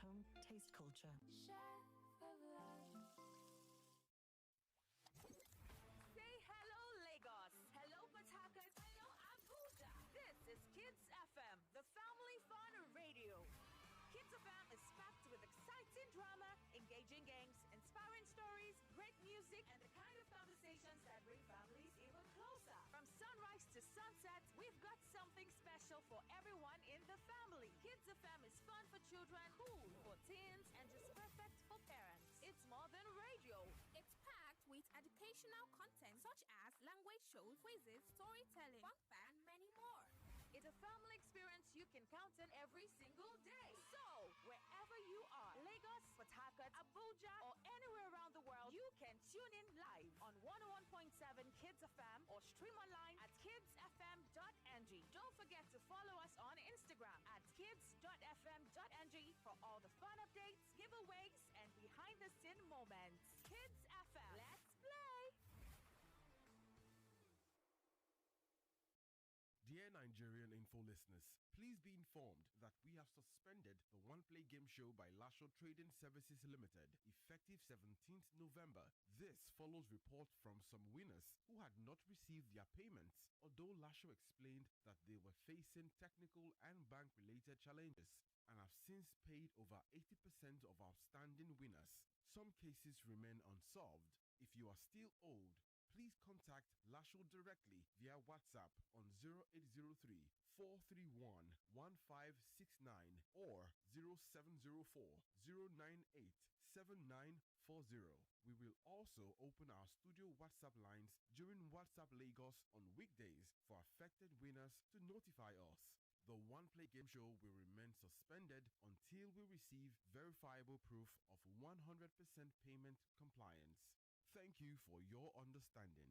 home taste culture. Say hello, Lagos. Hello, Port Harcourt. Hello, Abuja. This is Kids FM, the family fun radio. Kids FM is packed with exciting drama, engaging games, inspiring stories, great music, and the kind of conversations that bring families even closer. From sunrise to sunset, we've got something special for everyone in the family. Kids FM is fun for children, cool for teens, and just perfect for parents. It's more than radio. It's packed with educational content such as language shows, quizzes, storytelling, fun fact, and many more. It's a family experience you can count on every single day. So, wherever you are, Lagos, Port Harcourt, Abuja, or anywhere around the world, you can tune in live on 101.7 Kids FM or stream online at kidsfm.ng. Don't forget to follow us on Instagram at kids.fm.ng for all the fun updates, giveaways, and behind-the-scene moments. Kids FM. Let's play! Dear Nigerian Info listeners, please be informed that we have suspended the One Play Game Show by Lasho Trading Services Limited effective 17th November. This follows report from some winners who had not received their payments, although Lasho explained that they were facing technical and bank-related challenges and have since paid over 80% of outstanding winners. Some cases remain unsolved. If you are still owed, please contact Lasho directly via WhatsApp on 0803 431 1569 or 0704 098 7940. We will also open our studio WhatsApp lines during WhatsApp Lagos on weekdays for affected winners to notify us. The One Play Game Show will remain suspended until we receive verifiable proof of 100% payment compliance. Thank you for your understanding.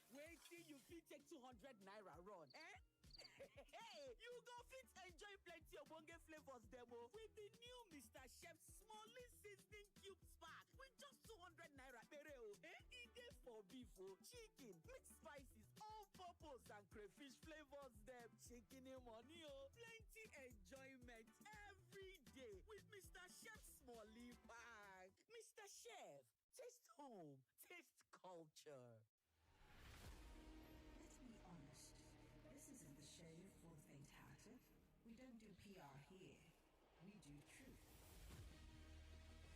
Wait till you fit take 200 naira run, eh? Hey, you go fit enjoy plenty of bonge flavors demo with the new Mr. Chef's Smalley Seasoning Cubes pack with just 200 naira pereo. Eh? It dey for beef, chicken, mixed spices, all purpose and crayfish flavors them. Chicken money, plenty enjoyment every day with Mr. Chef's Smalley pack. Mr. Chef, taste home, taste culture. Let's be honest. This isn't the show for the faint-hearted. We don't do PR here. We do truth.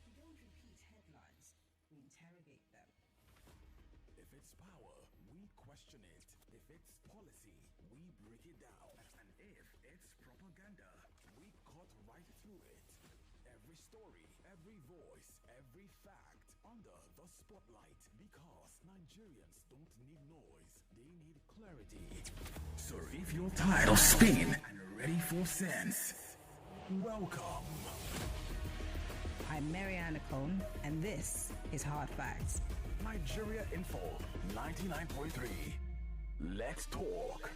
We don't repeat headlines. We interrogate them. If it's power, we question it. If it's policy, we break it down. And if it's propaganda, we cut right through it. Every story, every voice, every fact under the spotlight. Because Nigerians don't need noise, they need clarity. So if you're tired of spin and ready for sense, welcome. I'm Mariana Cohn, and this is Hard Facts. Nigeria Info 99.3. Let's talk.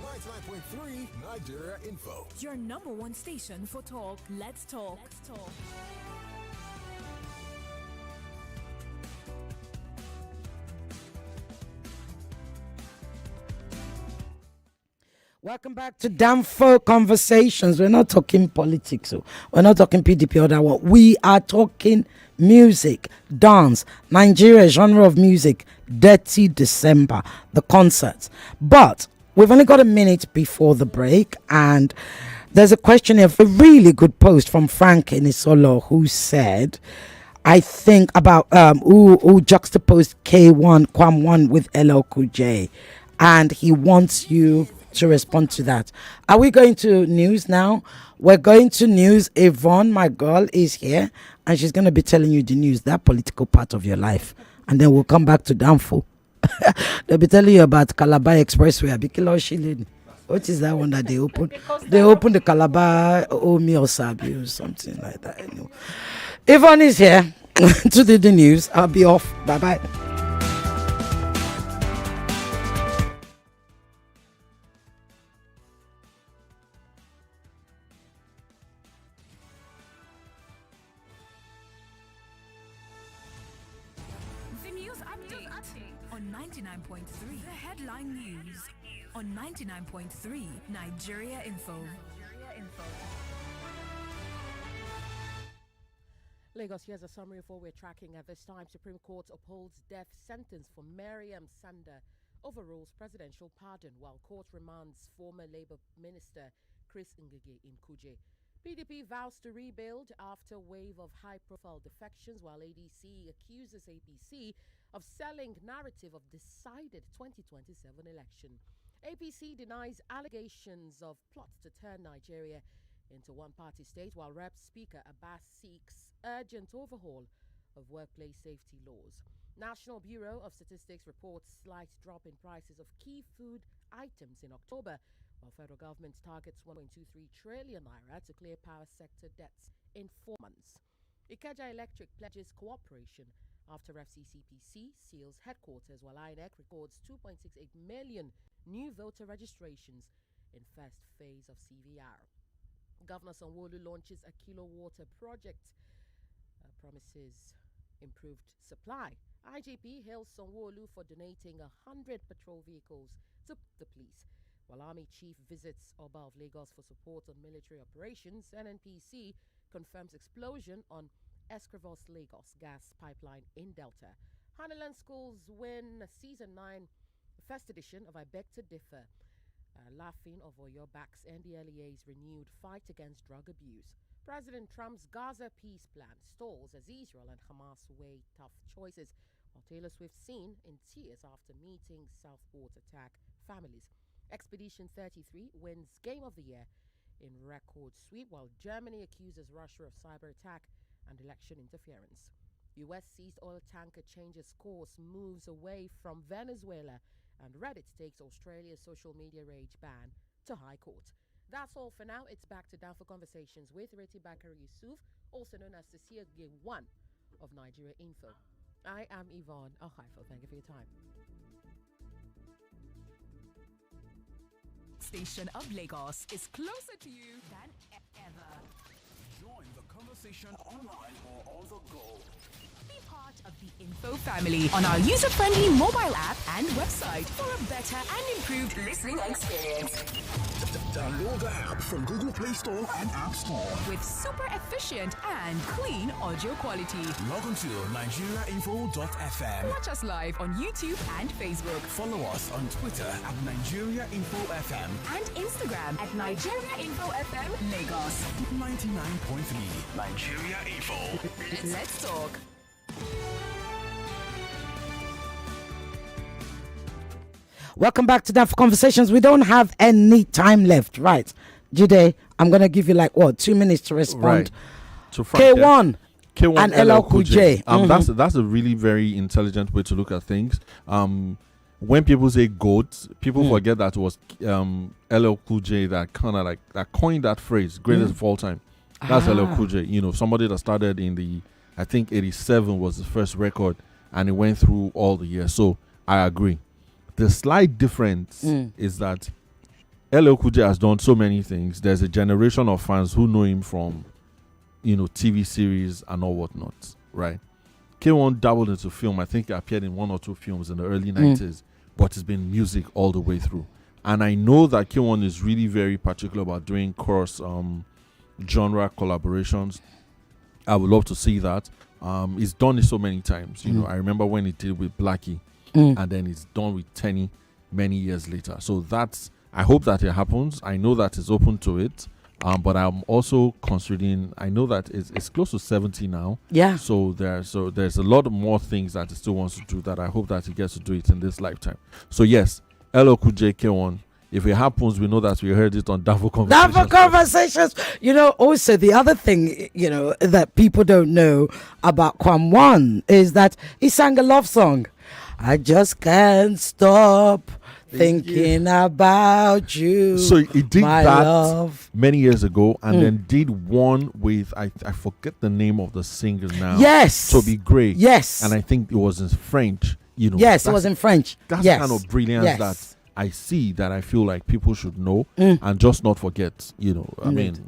99.3 Nigeria Info. Your number one station for talk. Let's talk. Let's talk. Welcome back to Danfo Conversations. We're not talking politics, so we're not talking PDP or that one. We are talking music, dance, Nigeria genre of music, Dirty December, the concerts. But we've only got a minute before the break, and there's a question here, a really good post from Frank Inisolo, who said, I think about who juxtaposed K1, Kwam 1 with LL Cool J, and he wants you to respond to that. Are we going to news now? We're going to news. Yvonne, my girl, is here, and she's going to be telling you the news, that political part of your life, and then we'll come back to Danfo. They'll be telling you about Calabar Expressway. Abikilo Shilin. What is that one that they open? They open the Calabar Omi or Sabi or something like that. Anyway. Yvonne is here to do the news. I'll be off. Bye-bye. The news update on 99.3. The headline news. on 99.3 Nigeria Info. Lagos, here's a summary of what we're tracking at this time. Supreme Court upholds death sentence for Mariam Sanda, overrules presidential pardon, while court remands former Labour Minister Chris Ngige in Kuje. PDP vows to rebuild after wave of high-profile defections, while ADC accuses APC of selling narrative of decided 2027 election. APC denies allegations of plot to turn Nigeria into one-party state, while Rep Speaker Abbas seeks urgent overhaul of workplace safety laws. National Bureau of Statistics reports slight drop in prices of key food items in October, while federal government targets 1.23 trillion naira to clear power sector debts in 4 months. Ikeja Electric pledges cooperation after FCCPC seals headquarters, while INEC records 2.68 million new voter registrations in first phase of CVR. Governor Sanwo-Olu launches a kilo water project, promises improved supply. IGP hails Sanwo-Olu for donating 100 patrol vehicles to the police, while Army Chief visits Oba of Lagos for support on military operations. NNPC confirms explosion on Escravos Lagos gas pipeline in Delta. Haniland schools win season 9 first edition of I Beg to Differ. Laughing of Oyo backs NDLEA's renewed fight against drug abuse. President Trump's Gaza peace plan stalls as Israel and Hamas weigh tough choices, while Taylor Swift seen in tears after meeting Southport attack families. Expedition 33 wins Game of the Year in record sweep, while Germany accuses Russia of cyber attack and election interference. U.S. seized oil tanker changes course, moves away from Venezuela, and Reddit takes Australia's social media rage ban to High Court. That's all for now. It's back to Danfo Conversations with Reti Bakari Yusuf, also known as Cecilia G1 of Nigeria Info. I am Yvonne Ohaifo. Thank you for your time. Station of Lagos is closer to you than ever. Join the conversation online or on the go. Be part of the Info family on our user-friendly mobile app and website for a better and improved listening experience. Download the app from Google Play Store and App Store. With super efficient and clean audio quality. Log on to nigeriainfo.fm. Watch us live on YouTube and Facebook. Follow us on Twitter at NigeriaInfoFM. And Instagram at NigeriaInfoFM Lagos. 99.3 Nigeria Info. Let's talk. Welcome back to Danfo Conversations. We don't have any time left, right? Jide, I'm going to give you 2 minutes to respond. Right. To Frank, K1 and LL Cool J. That's a really very intelligent way to look at things. When people say GOAT, people forget that it was LL Cool J that that coined that phrase, greatest of all time. That's LL Cool J. You know, somebody that started in I think 87 was the first record, and it went through all the years. So I agree. The slight difference is that LL Cool J has done so many things. There's a generation of fans who know him from, TV series and all whatnot, right? K1 dabbled into film. I think he appeared in 1 or 2 films in the early 90s, but it's been music all the way through. And I know that K1 is really very particular about doing cross genre collaborations. I would love to see that. He's done it so many times. I remember when he did with Blackie. And then it's done with Tenny many years later. So I hope that it happens. I know that it's open to it. But I'm also considering, I know that it's close to 70 now. Yeah. So there's a lot more things that he still wants to do that I hope that he gets to do it in this lifetime. So yes, LL Cool J K1. If it happens, we know that we heard it on Danfo Conversations. Danfo Conversations. Also the other thing, that people don't know about Kwam One is that he sang a love song. I just can't stop thinking about you. So he did my that love. Many years ago, and then did one with I forget the name of the singer now. Yes, Toby Gray. Yes, and I think it was in French. Yes, it was in French. That's yes. kind of brilliance that I see, that I feel like people should know and just not forget. I mean,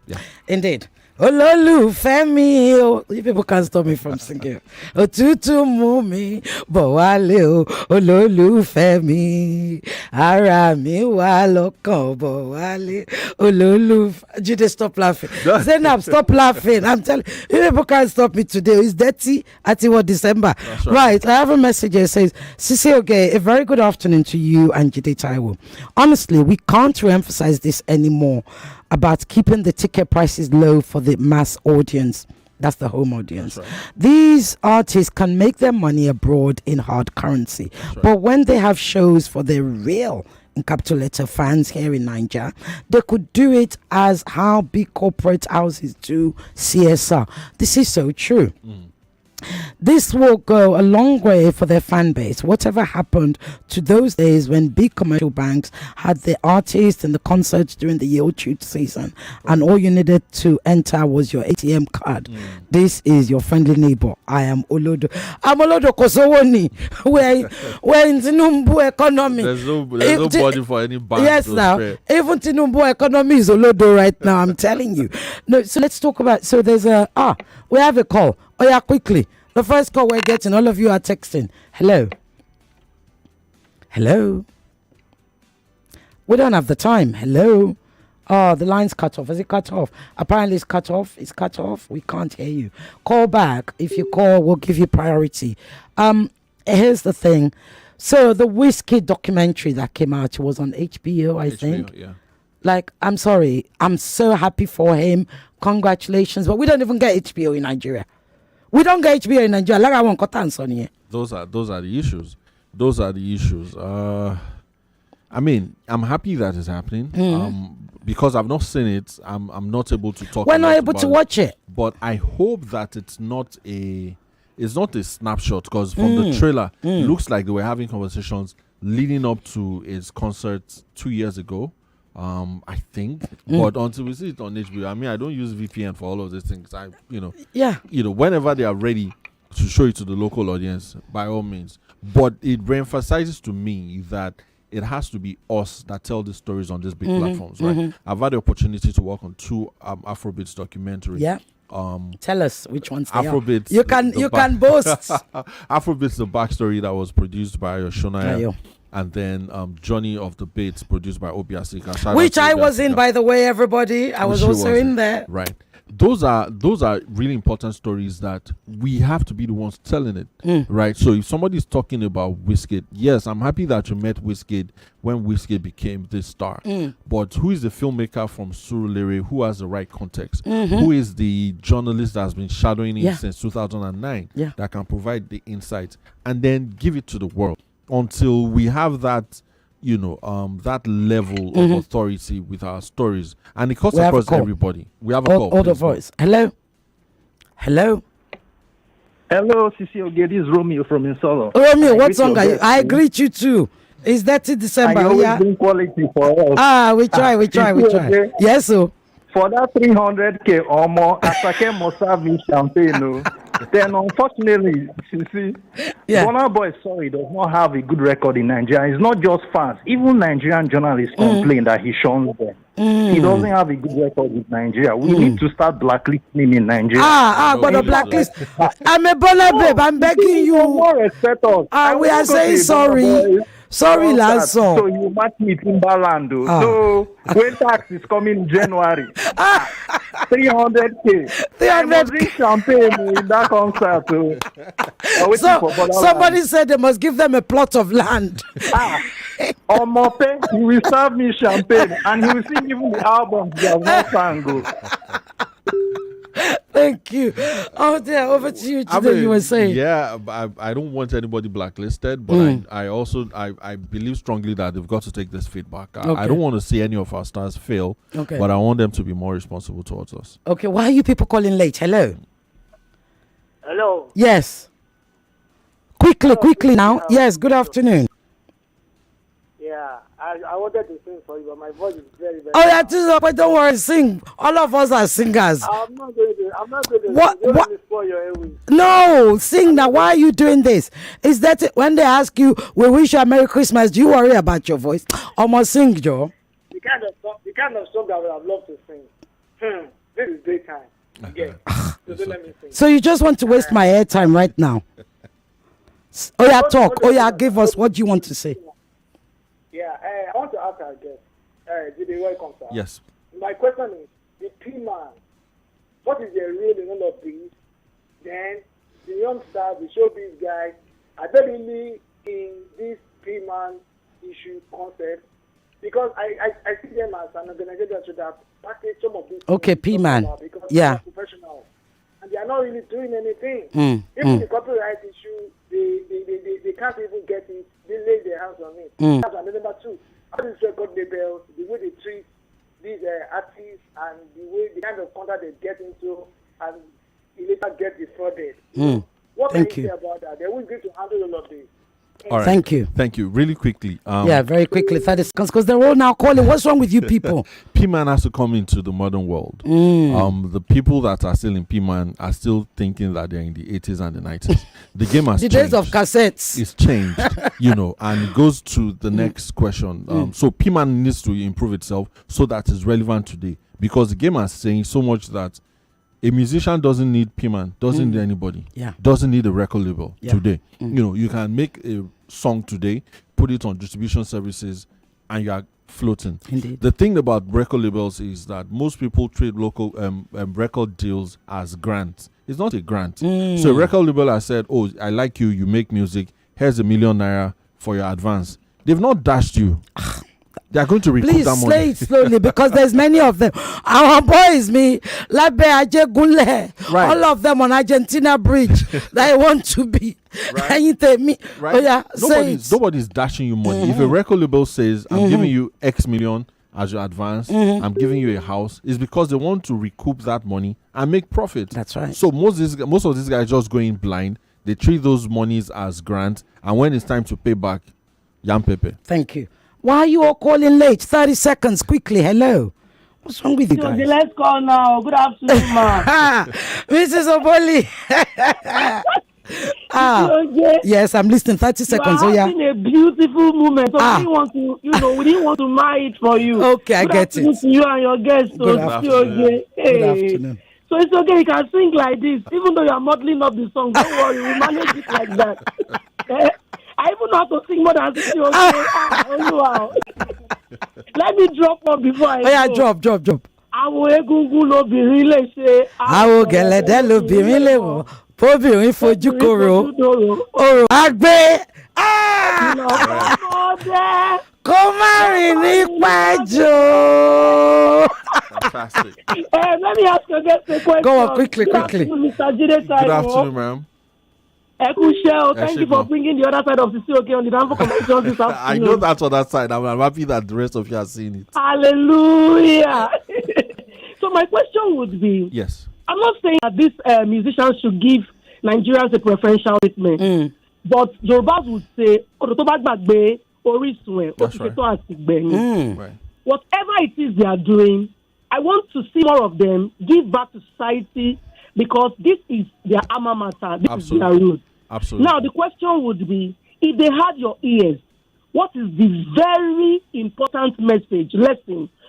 yeah. Indeed. olólùfẹ́ mi o. You people can't stop me from singing. Òtútù mú mi bọ̀ wálé o, olólùfẹ́ mi. Ara mi wà lọ́kàn bọ̀ wálé, olólùfẹ́. Jide, stop laughing. Zainab, stop laughing. I'm telling you, people can't stop me today. It's dirty at December. Right. I have a message here that says, Sisi Oge, a very good afternoon to you and Jide Taiwo. Honestly, we can't re-emphasize this anymore about keeping the ticket prices low for the mass audience. That's the home audience. Right. These artists can make their money abroad in hard currency. Right. But when they have shows for their real, in capital letter, fans here in Nigeria, they could do it as how big corporate houses do CSR. This is so true. This will go a long way for their fan base. Whatever happened to those days when big commercial banks had the artists and the concerts during the Yield Shoot season, and all you needed to enter was your ATM card. This is your friendly neighbor. I am Olodo. I'm Olodo Kosowoni. We're in Tinubu economy. There's nobody for any bank. Yes, now even Tinubu economy is Olodo right now. I'm telling you. No, so let's talk about. So there's we have a call. Oh yeah, quickly. The first call we're getting, all of you are texting. Hello. Hello. We don't have the time. Hello. Oh, the line's cut off. Is it cut off? Apparently it's cut off. It's cut off. We can't hear you. Call back. If you call, we'll give you priority. Here's the thing. So the Whiskey documentary that came out, it was on HBO, I think. Yeah. Like, I'm sorry. I'm so happy for him. Congratulations. But we don't even get HBO in Nigeria. We don't get HBO in Nigeria. Like I want Kotan on here. Those are the issues. Those are the issues. I mean, I'm happy that is happening. Because I've not seen it, I'm not able to talk. We're not able to watch it. But I hope that it's not a snapshot, because from the trailer, it looks like they were having conversations leading up to his concert 2 years ago. I think, but until we see it on HBO, I mean, I don't use VPN for all of these things. Whenever they are ready to show it to the local audience, by all means. But it reemphasizes to me that it has to be us that tell the stories on these big platforms, right? I've had the opportunity to work on 2 Afrobeats documentaries. Yeah. Tell us which ones they Afrobeats. Are. You can boast. Afrobeats, the backstory that was produced by Shonaya. And then Johnny of the Bates, produced by Obi Asika. Which I was in, by the way, everybody. I was also in there. Right. Those are really important stories that we have to be the ones telling it. Right. So if somebody's talking about Wizkid, yes, I'm happy that you met Wizkid when Wizkid became this star. But who is the filmmaker from Surulere who has the right context? Who is the journalist that has been shadowing him since 2009 that can provide the insights and then give it to the world? Until we have that, that level of authority with our stories, and it cuts across everybody. We have a call. Hold the voice. Hello. Hello, Sisi Oge. This is Romeo from Insolo. Romeo, what song are you? I greet you too. Is that December? I always bring quality for us. We try. Yes, so. For that 300K or more, Asake must have champagne. Then, unfortunately, Burna Boy, does not have a good record in Nigeria. It's not just fans. Even Nigerian journalists complain that he shuns them. He doesn't have a good record in Nigeria. We need to start blacklisting him in Nigeria. But the blacklist. I'm a Burna babe. I'm begging you. More respect us. We are saying sorry. Sorry, last song. So you match me Timbaland. So when tax is coming in January, 300K. I must drink champagne in that concert. Somebody said they must give them a plot of land. On Mope, he will serve me champagne and he will sing even the albums they have not sang. Thank you. Oh, dear. Over to you. You were saying. Yeah, I don't want anybody blacklisted, but I believe strongly that they've got to take this feedback. I don't want to see any of our stars fail, but I want them to be more responsible towards us. Okay, why are you people calling late? Hello. Hello. Yes. Quickly now. Yes, good afternoon. Yeah, I wanted to sing for you, but my voice is very, very but don't worry, sing. All of us are singers. I'm not going to What? Spoil your airways. No, sing now. Why are you doing this? Is that when they ask you, we wish you a Merry Christmas, do you worry about your voice? Almost sing, Joe. The kind of song that I would have loved to sing. This is dating. time. Again. So don't let me sing. So you just want to waste my airtime right now? Oh yeah, talk. Oh yeah, give us. What do you want to say? Yeah, I want to ask our guest. Did they welcome, sir? Yes. My question is, the P-man, what is the real in all of this? Then the youngsters, the showbiz guys, are they really in this P-man issue concept? Because I see them as an organization that have packaged some of these. Okay, P-man. Yeah. They are professionals. And they are not really doing anything. Even the copyright issue, they can't even get it. They lay their hands on it. That's number two. How these record labels, the way they treat these artists and the kind of content they get into, and you later get defrauded. What Thank can you you. say about that? They won't going to handle all of this. All right. Thank you. Thank you. Really quickly. Yeah, very quickly, 30 seconds, because they're all now calling. What's wrong with you people? P-Man has to come into the modern world. The people that are still in P-Man are still thinking that they're in the 80s and the 90s. The game has The changed. days of cassettes. It's changed, and it goes to the next question. So P-Man needs to improve itself so that it's relevant today, because the game has changed so much that a musician doesn't need P-Man, doesn't need anybody, doesn't need a record label today. You can make a song today, put it on distribution services, and you are floating. Indeed. The thing about record labels is that most people treat local record deals as grants. It's not a grant. So a record label has said, "Oh, I like you. You make music. Here's $1 million for your advance." They've not dashed you. They are going to recoup Please that money. slay it slowly, because there's many of them. Our boys, me, Labe Ajegunle, all of them on Argentina Bridge. That I want to be. Right. Right. Oh yeah, Nobody's dashing you money. If a record label says, "I'm giving you X million as your advance, I'm giving you a house," it's because they want to recoup that money and make profit. That's right. So most of these guys just go in blind. They treat those monies as grants, and when it's time to pay back, yam pepe. Thank you. Why are you all calling late? 30 seconds, quickly. Hello. What's wrong with you guys? Let's call now. Good afternoon, ma. Mrs. Oboli. Yes, I'm listening. 30 seconds. You are having a beautiful moment. So we didn't want to, we didn't want to marry it for you. Okay, I get it. To you and your guests. Good afternoon. Good afternoon. So it's okay. You can sing like this, even though you are modeling up the song. Don't worry, we'll manage it like that. I even know how to sing more than 60. Wow. Let me drop one before I go. Drop. Àwọn egungun lobìnrin lè ṣe. Àwọn gẹ̀lẹ́dẹ́ lobìnrin lè wọ̀. Fóbìnrin fojú koro. Orò àgbẹ̀. Kó má rìn ní pẹ́jọ́. Fantastic. Let me ask you guys a question. Go on, quickly. Good afternoon, Mr. Jide Taiwo. Good afternoon, ma'am. Thank you for bringing the other side of the COK on the Danfo convention this afternoon. I know that's on that side. I'm happy that the rest of you are seeing it. Hallelujah. So my question would be, yes, I'm not saying that these musicians should give Nigerians a preferential treatment, but Yorubas would say, that's right. Right. Whatever it is they are doing, I want to see more of them give back to society, because this is their alma mater. This is their root. Absolutely. Now, the question would be, if they had your ears, what is the very important lesson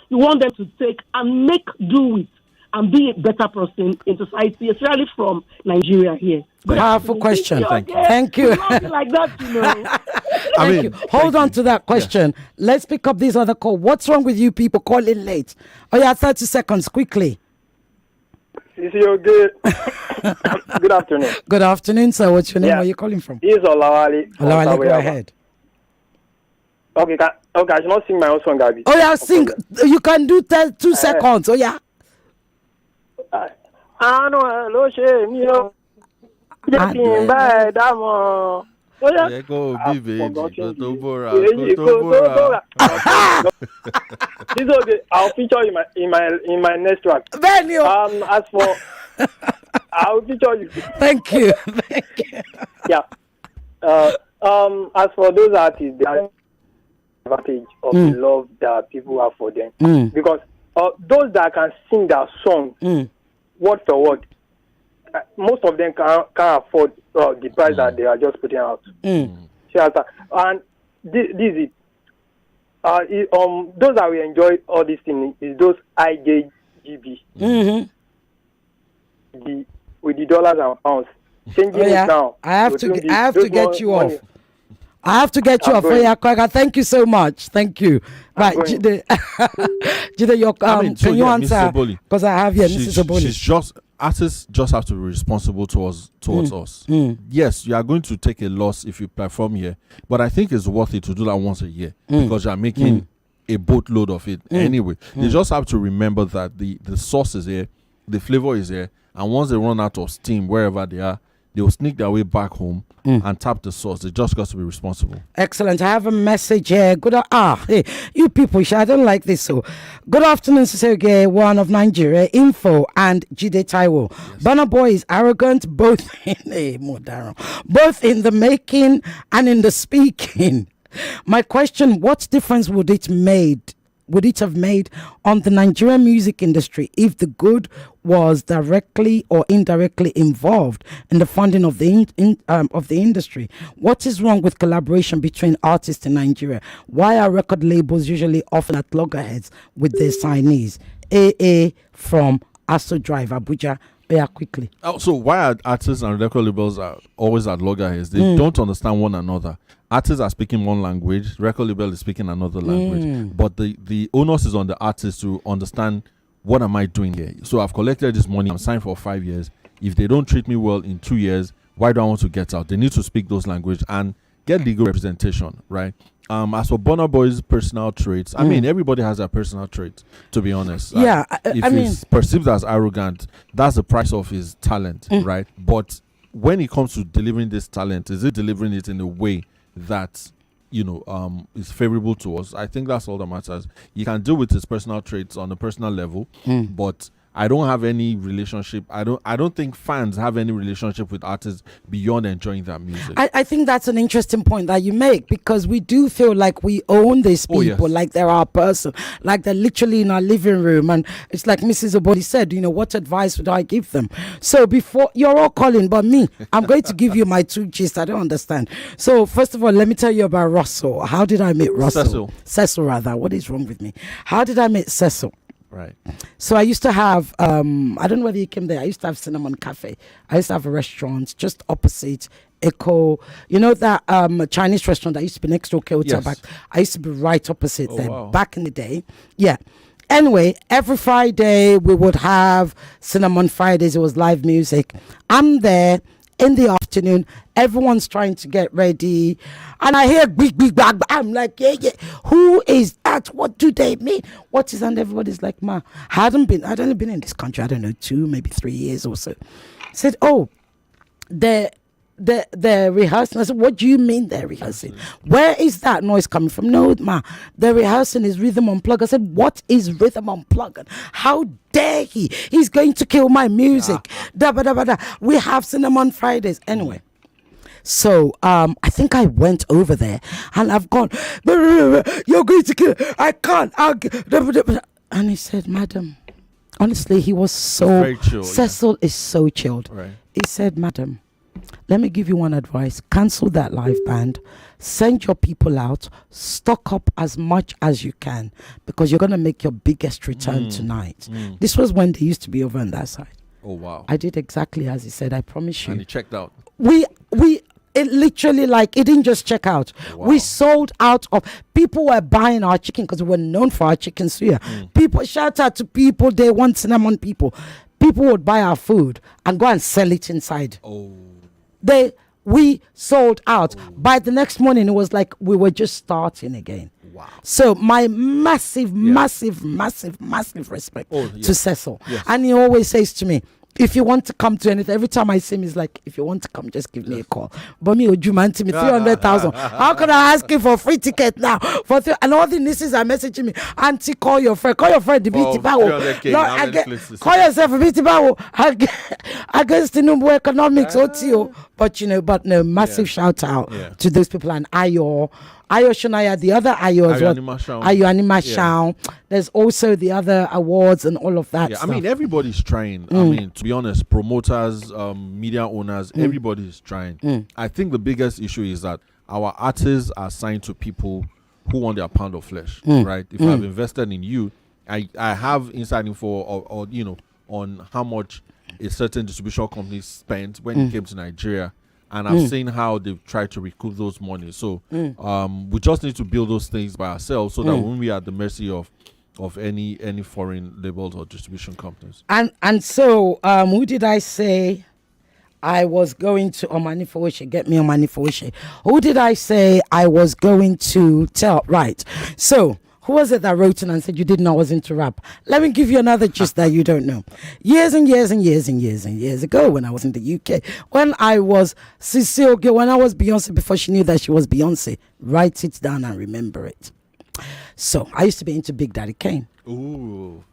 you want them to take and make do with and be a better person in society, especially from Nigeria here? Powerful question. Thank you. Thank you. Like that, Thank you. Hold on to that question. Yeah. Let's pick up this other call. What's wrong with you people calling late? Oh yeah, 30 seconds, quickly. Good afternoon. Good afternoon, sir. What's your name? Where are you calling from? This is Olawale. Olawale, go ahead. Okay, I should not sing my own song, Gabi. Oh yeah, sing. You can do 2 seconds. Oh yeah. Yeah, go be baby. Kotobora. This is okay. I'll feature in my next track. As for I'll feature you. Thank you. Yeah. As for those artists, they are advantage of the love that people have for them. Because those that can sing their song word for word, most of them can't afford the price that they are just putting out. And this is it. Those that will enjoy all these things is those IJGB. dollars and pounds. Changing it now. I have to get you off. I have to get you off. Thank you so much. Thank you. Right, Jide, can you answer? Because I have here Mrs. Oboli. She's just, artists just have to be responsible towards us. Yes, you are going to take a loss if you perform here, but I think it's worth it to do that once a year because you are making a boatload of it anyway. You just have to remember that the sauce is here, the flavor is here, and once they run out of steam wherever they are, they will sneak their way back home and tap the sauce. They just got to be responsible. Excellent. I have a message here. Hey, you people, I don't like this. So, good afternoon, Sisege, one of Nigeria, Info, and Jide Taiwo. Yes. Burna Boy is arrogant, both in both in the making and in the speaking. My question: what difference would it have made on the Nigerian music industry if the good was directly or indirectly involved in the funding of the industry? What is wrong with collaboration between artists in Nigeria? Why are record labels usually often at loggerheads with their signees? AA from Aso Drive, Abuja. Yeah, quickly. So why are artists and record labels are always at loggerheads? They don't understand one another. Artists are speaking one language, record label is speaking another language. But the onus is on the artist to understand, what am I doing here? So I've collected this money, I'm signed for 5 years. If they don't treat me well in 2 years, why do I want to get out? They need to speak those language and get legal representation, right? As for Burna Boy's personal traits, I mean, everybody has their personal traits, to be honest. Yeah, if he's perceived as arrogant, that's the price of his talent, right? But when it comes to delivering this talent, is it delivering it in a way that is favorable to us? I think that's all that matters. You can deal with his personal traits on a personal level, but I don't have any relationship. I don't think fans have any relationship with artists beyond enjoying their music. I think that's an interesting point that you make, because we do feel like we own these people, like they're our person, like they're literally in our living room. And it's like Mrs. Obodi said, what advice would I give them? So before, you're all calling, but me, I'm going to give you my two gist. I don't understand. So first of all, let me tell you about Russell. How did I meet Russell? Cecil, rather. What is wrong with me? How did I meet Cecil? Right. So I used to have, I don't know whether you came there. I used to have Cinnamon Cafe. I used to have a restaurant just opposite Echo. You know that Chinese restaurant that used to be next to Kyoto? Yes. Back. I used to be right opposite them back in the day. Yeah. Anyway, every Friday we would have Cinnamon Fridays. It was live music. I'm there in the afternoon. Everyone's trying to get ready, and I hear big bag. I'm like, yeah. Who is that? What do they mean? What is? And everybody's like, ma, I'd only been in this country, I don't know, 2, maybe 3 years or so. Said, oh, they're rehearsing. I said, what do you mean they're rehearsing? Where is that noise coming from? No, ma, they're rehearsing is Rhythm Unplugged. I said, what is Rhythm Unplugged? How dare he? He's going to kill my music. We have Cinnamon Fridays. Anyway. So I think I went over there and I've gone, you're going to kill, I can't. And he said, madam, honestly, he was so very chill. Cecil is so chilled. Right. He said, madam, let me give you one advice. Cancel that live band. Send your people out. Stock up as much as you can, because you're going to make your biggest return tonight. This was when they used to be over on that side. Oh, wow. I did exactly as he said. I promise you. And he checked out. It literally, like, it didn't just check out. Wow. We sold out of, people were buying our chicken because we were known for our chicken suya. People, shout out to people, they want Cinnamon people. People would buy our food and go and sell it inside. We sold out. By the next morning, it was like we were just starting again. Wow. So my massive respect to Cecil. Yes. And he always says to me, if you want to come to anything, every time I see him, he's like, if you want to come, just give me a call. But me, Ojuman to me, 300,000. How can I ask you for a free ticket now? And all the nieces are messaging me, Auntie, call your friend, the BT Power. Call yourself a BT Power against the Numbu Economics, OTO. But no, massive shout out to those people, and Ayo Shonaya, the other Ayo as well. Ayo Anima Shao. There's also the other awards and all of that. Yeah, stuff. I mean, everybody's trying. I mean, to be honest, promoters, media owners, everybody's trying. I think the biggest issue is that our artists are signed to people who want their pound of flesh, right? If I've invested in you, I have inside info or on how much a certain distribution company spent when he came to Nigeria. And I've seen how they've tried to recoup those money. So we just need to build those things by ourselves so that when we are at the mercy of any foreign labels or distribution companies. And so who did I say I was going to Omani Fowoshe? Get me Omani Fowoshe. Who did I say I was going to tell? Right. So who was it that wrote in and said you didn't know I was into rap? Let me give you another gist that you don't know. Years and years and years and years and years ago, when I was in the UK, when I was Cecile Gill, when I was Beyonce before she knew that she was Beyonce, write it down and remember it. So I used to be into Big Daddy Kane. Ooh.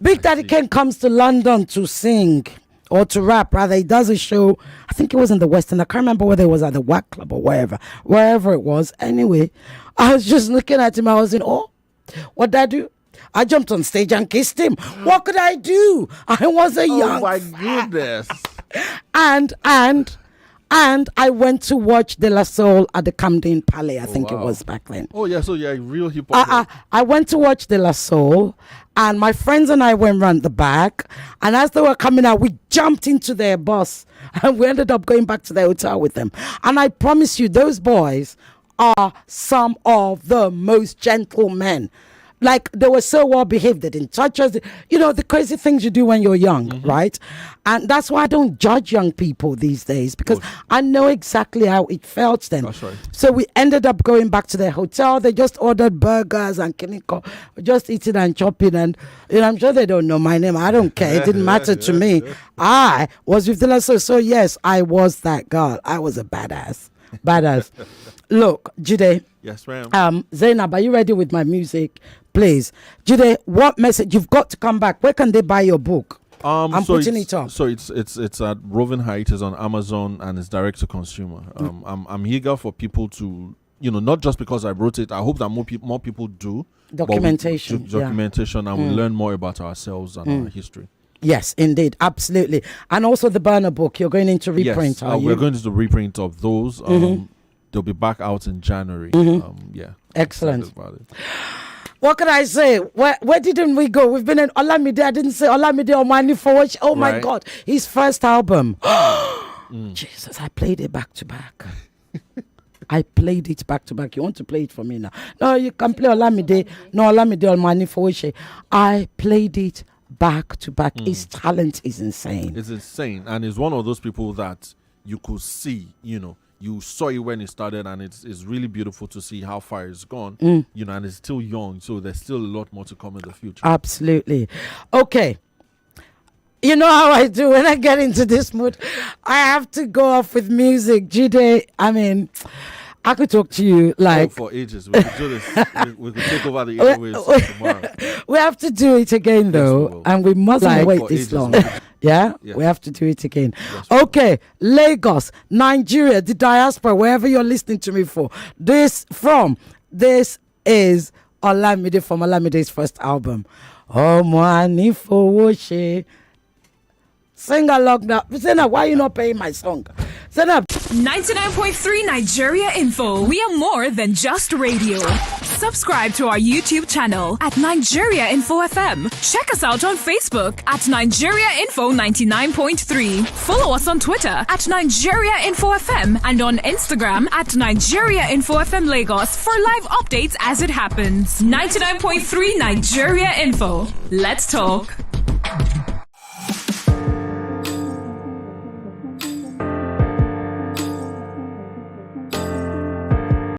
Big Daddy Kane comes to London to sing. Or to rap, rather. He does a show, I think it was in the West End. I can't remember whether it was at the Wack Club or wherever it was. Anyway, I was just looking at him. I was in awe. What did I do? I jumped on stage and kissed him. What could I do? I was a young. Oh my goodness! And I went to watch De La Soul at the Camden Palais. I think it was back then. Oh yeah, so you're a real hip hop. I went to watch De La Soul, and my friends and I went round the back. And as they were coming out, we jumped into their bus, and we ended up going back to the hotel with them. And I promise you, those boys are some of the most gentle men. Like, they were so well behaved. They didn't touch us. You know, the crazy things you do when you're young, right? And that's why I don't judge young people these days, because I know exactly how it felt then. That's right. So we ended up going back to their hotel. They just ordered burgers and kiniko, just eating and chopping. And, you know, I'm sure they don't know my name. I don't care. It didn't matter to me. I was with the So yes, I was that girl. I was a badass. Look, Jide. Yes, ma'am. Zainab, are you ready with my music? Please. Jide, what message? You've got to come back. Where can they buy your book? I'm putting it up. So it's at Roving Heights. It's on Amazon and it's direct to consumer. I'm eager for people to, you know, not just because I wrote it. I hope that more people do documentation. And we learn more about ourselves and our history. Yes, indeed, absolutely. And also the Burner book. You're going into reprint. Yes, we're going to the reprint of those. They'll be back out in January. Excellent. What can I say? Where didn't we go? We've been in Olamide. I didn't say Olamide Omani Fowoshe. Oh my God, his first album. Jesus, I played it back to back. I played it back to back. You want to play it for me now? No, you can play Olamide. No, Olamide Omani Fowoshe. I played it back to back. His talent is insane. It's insane, and it's one of those people that you could see, you know. You saw it when it started, and it's really beautiful to see how far it's gone. You know, and it's still young, so there's still a lot more to come in the future. Absolutely. Okay. You know how I do when I get into this mood. I have to go off with music. Jide, I mean, I could talk to you like for ages. We could do this. we could take over the airwaves tomorrow. We have to do it again, though, and we mustn't wait this long. Yeah, we have to do it again. Okay, Lagos, Nigeria, the diaspora, wherever you're listening to me for. This is Olamide from Olamide's first album. Omani Fowoshe. Sing along now. Zena, why are you not paying my song? Zena. 99.3 Nigeria Info. We are more than just radio. Subscribe to our YouTube channel at Nigeria Info FM. Check us out on Facebook at Nigeria Info 99.3. Follow us on Twitter at Nigeria Info FM and on Instagram at Nigeria Info FM Lagos for live updates as it happens. 99.3 Nigeria Info. Let's talk.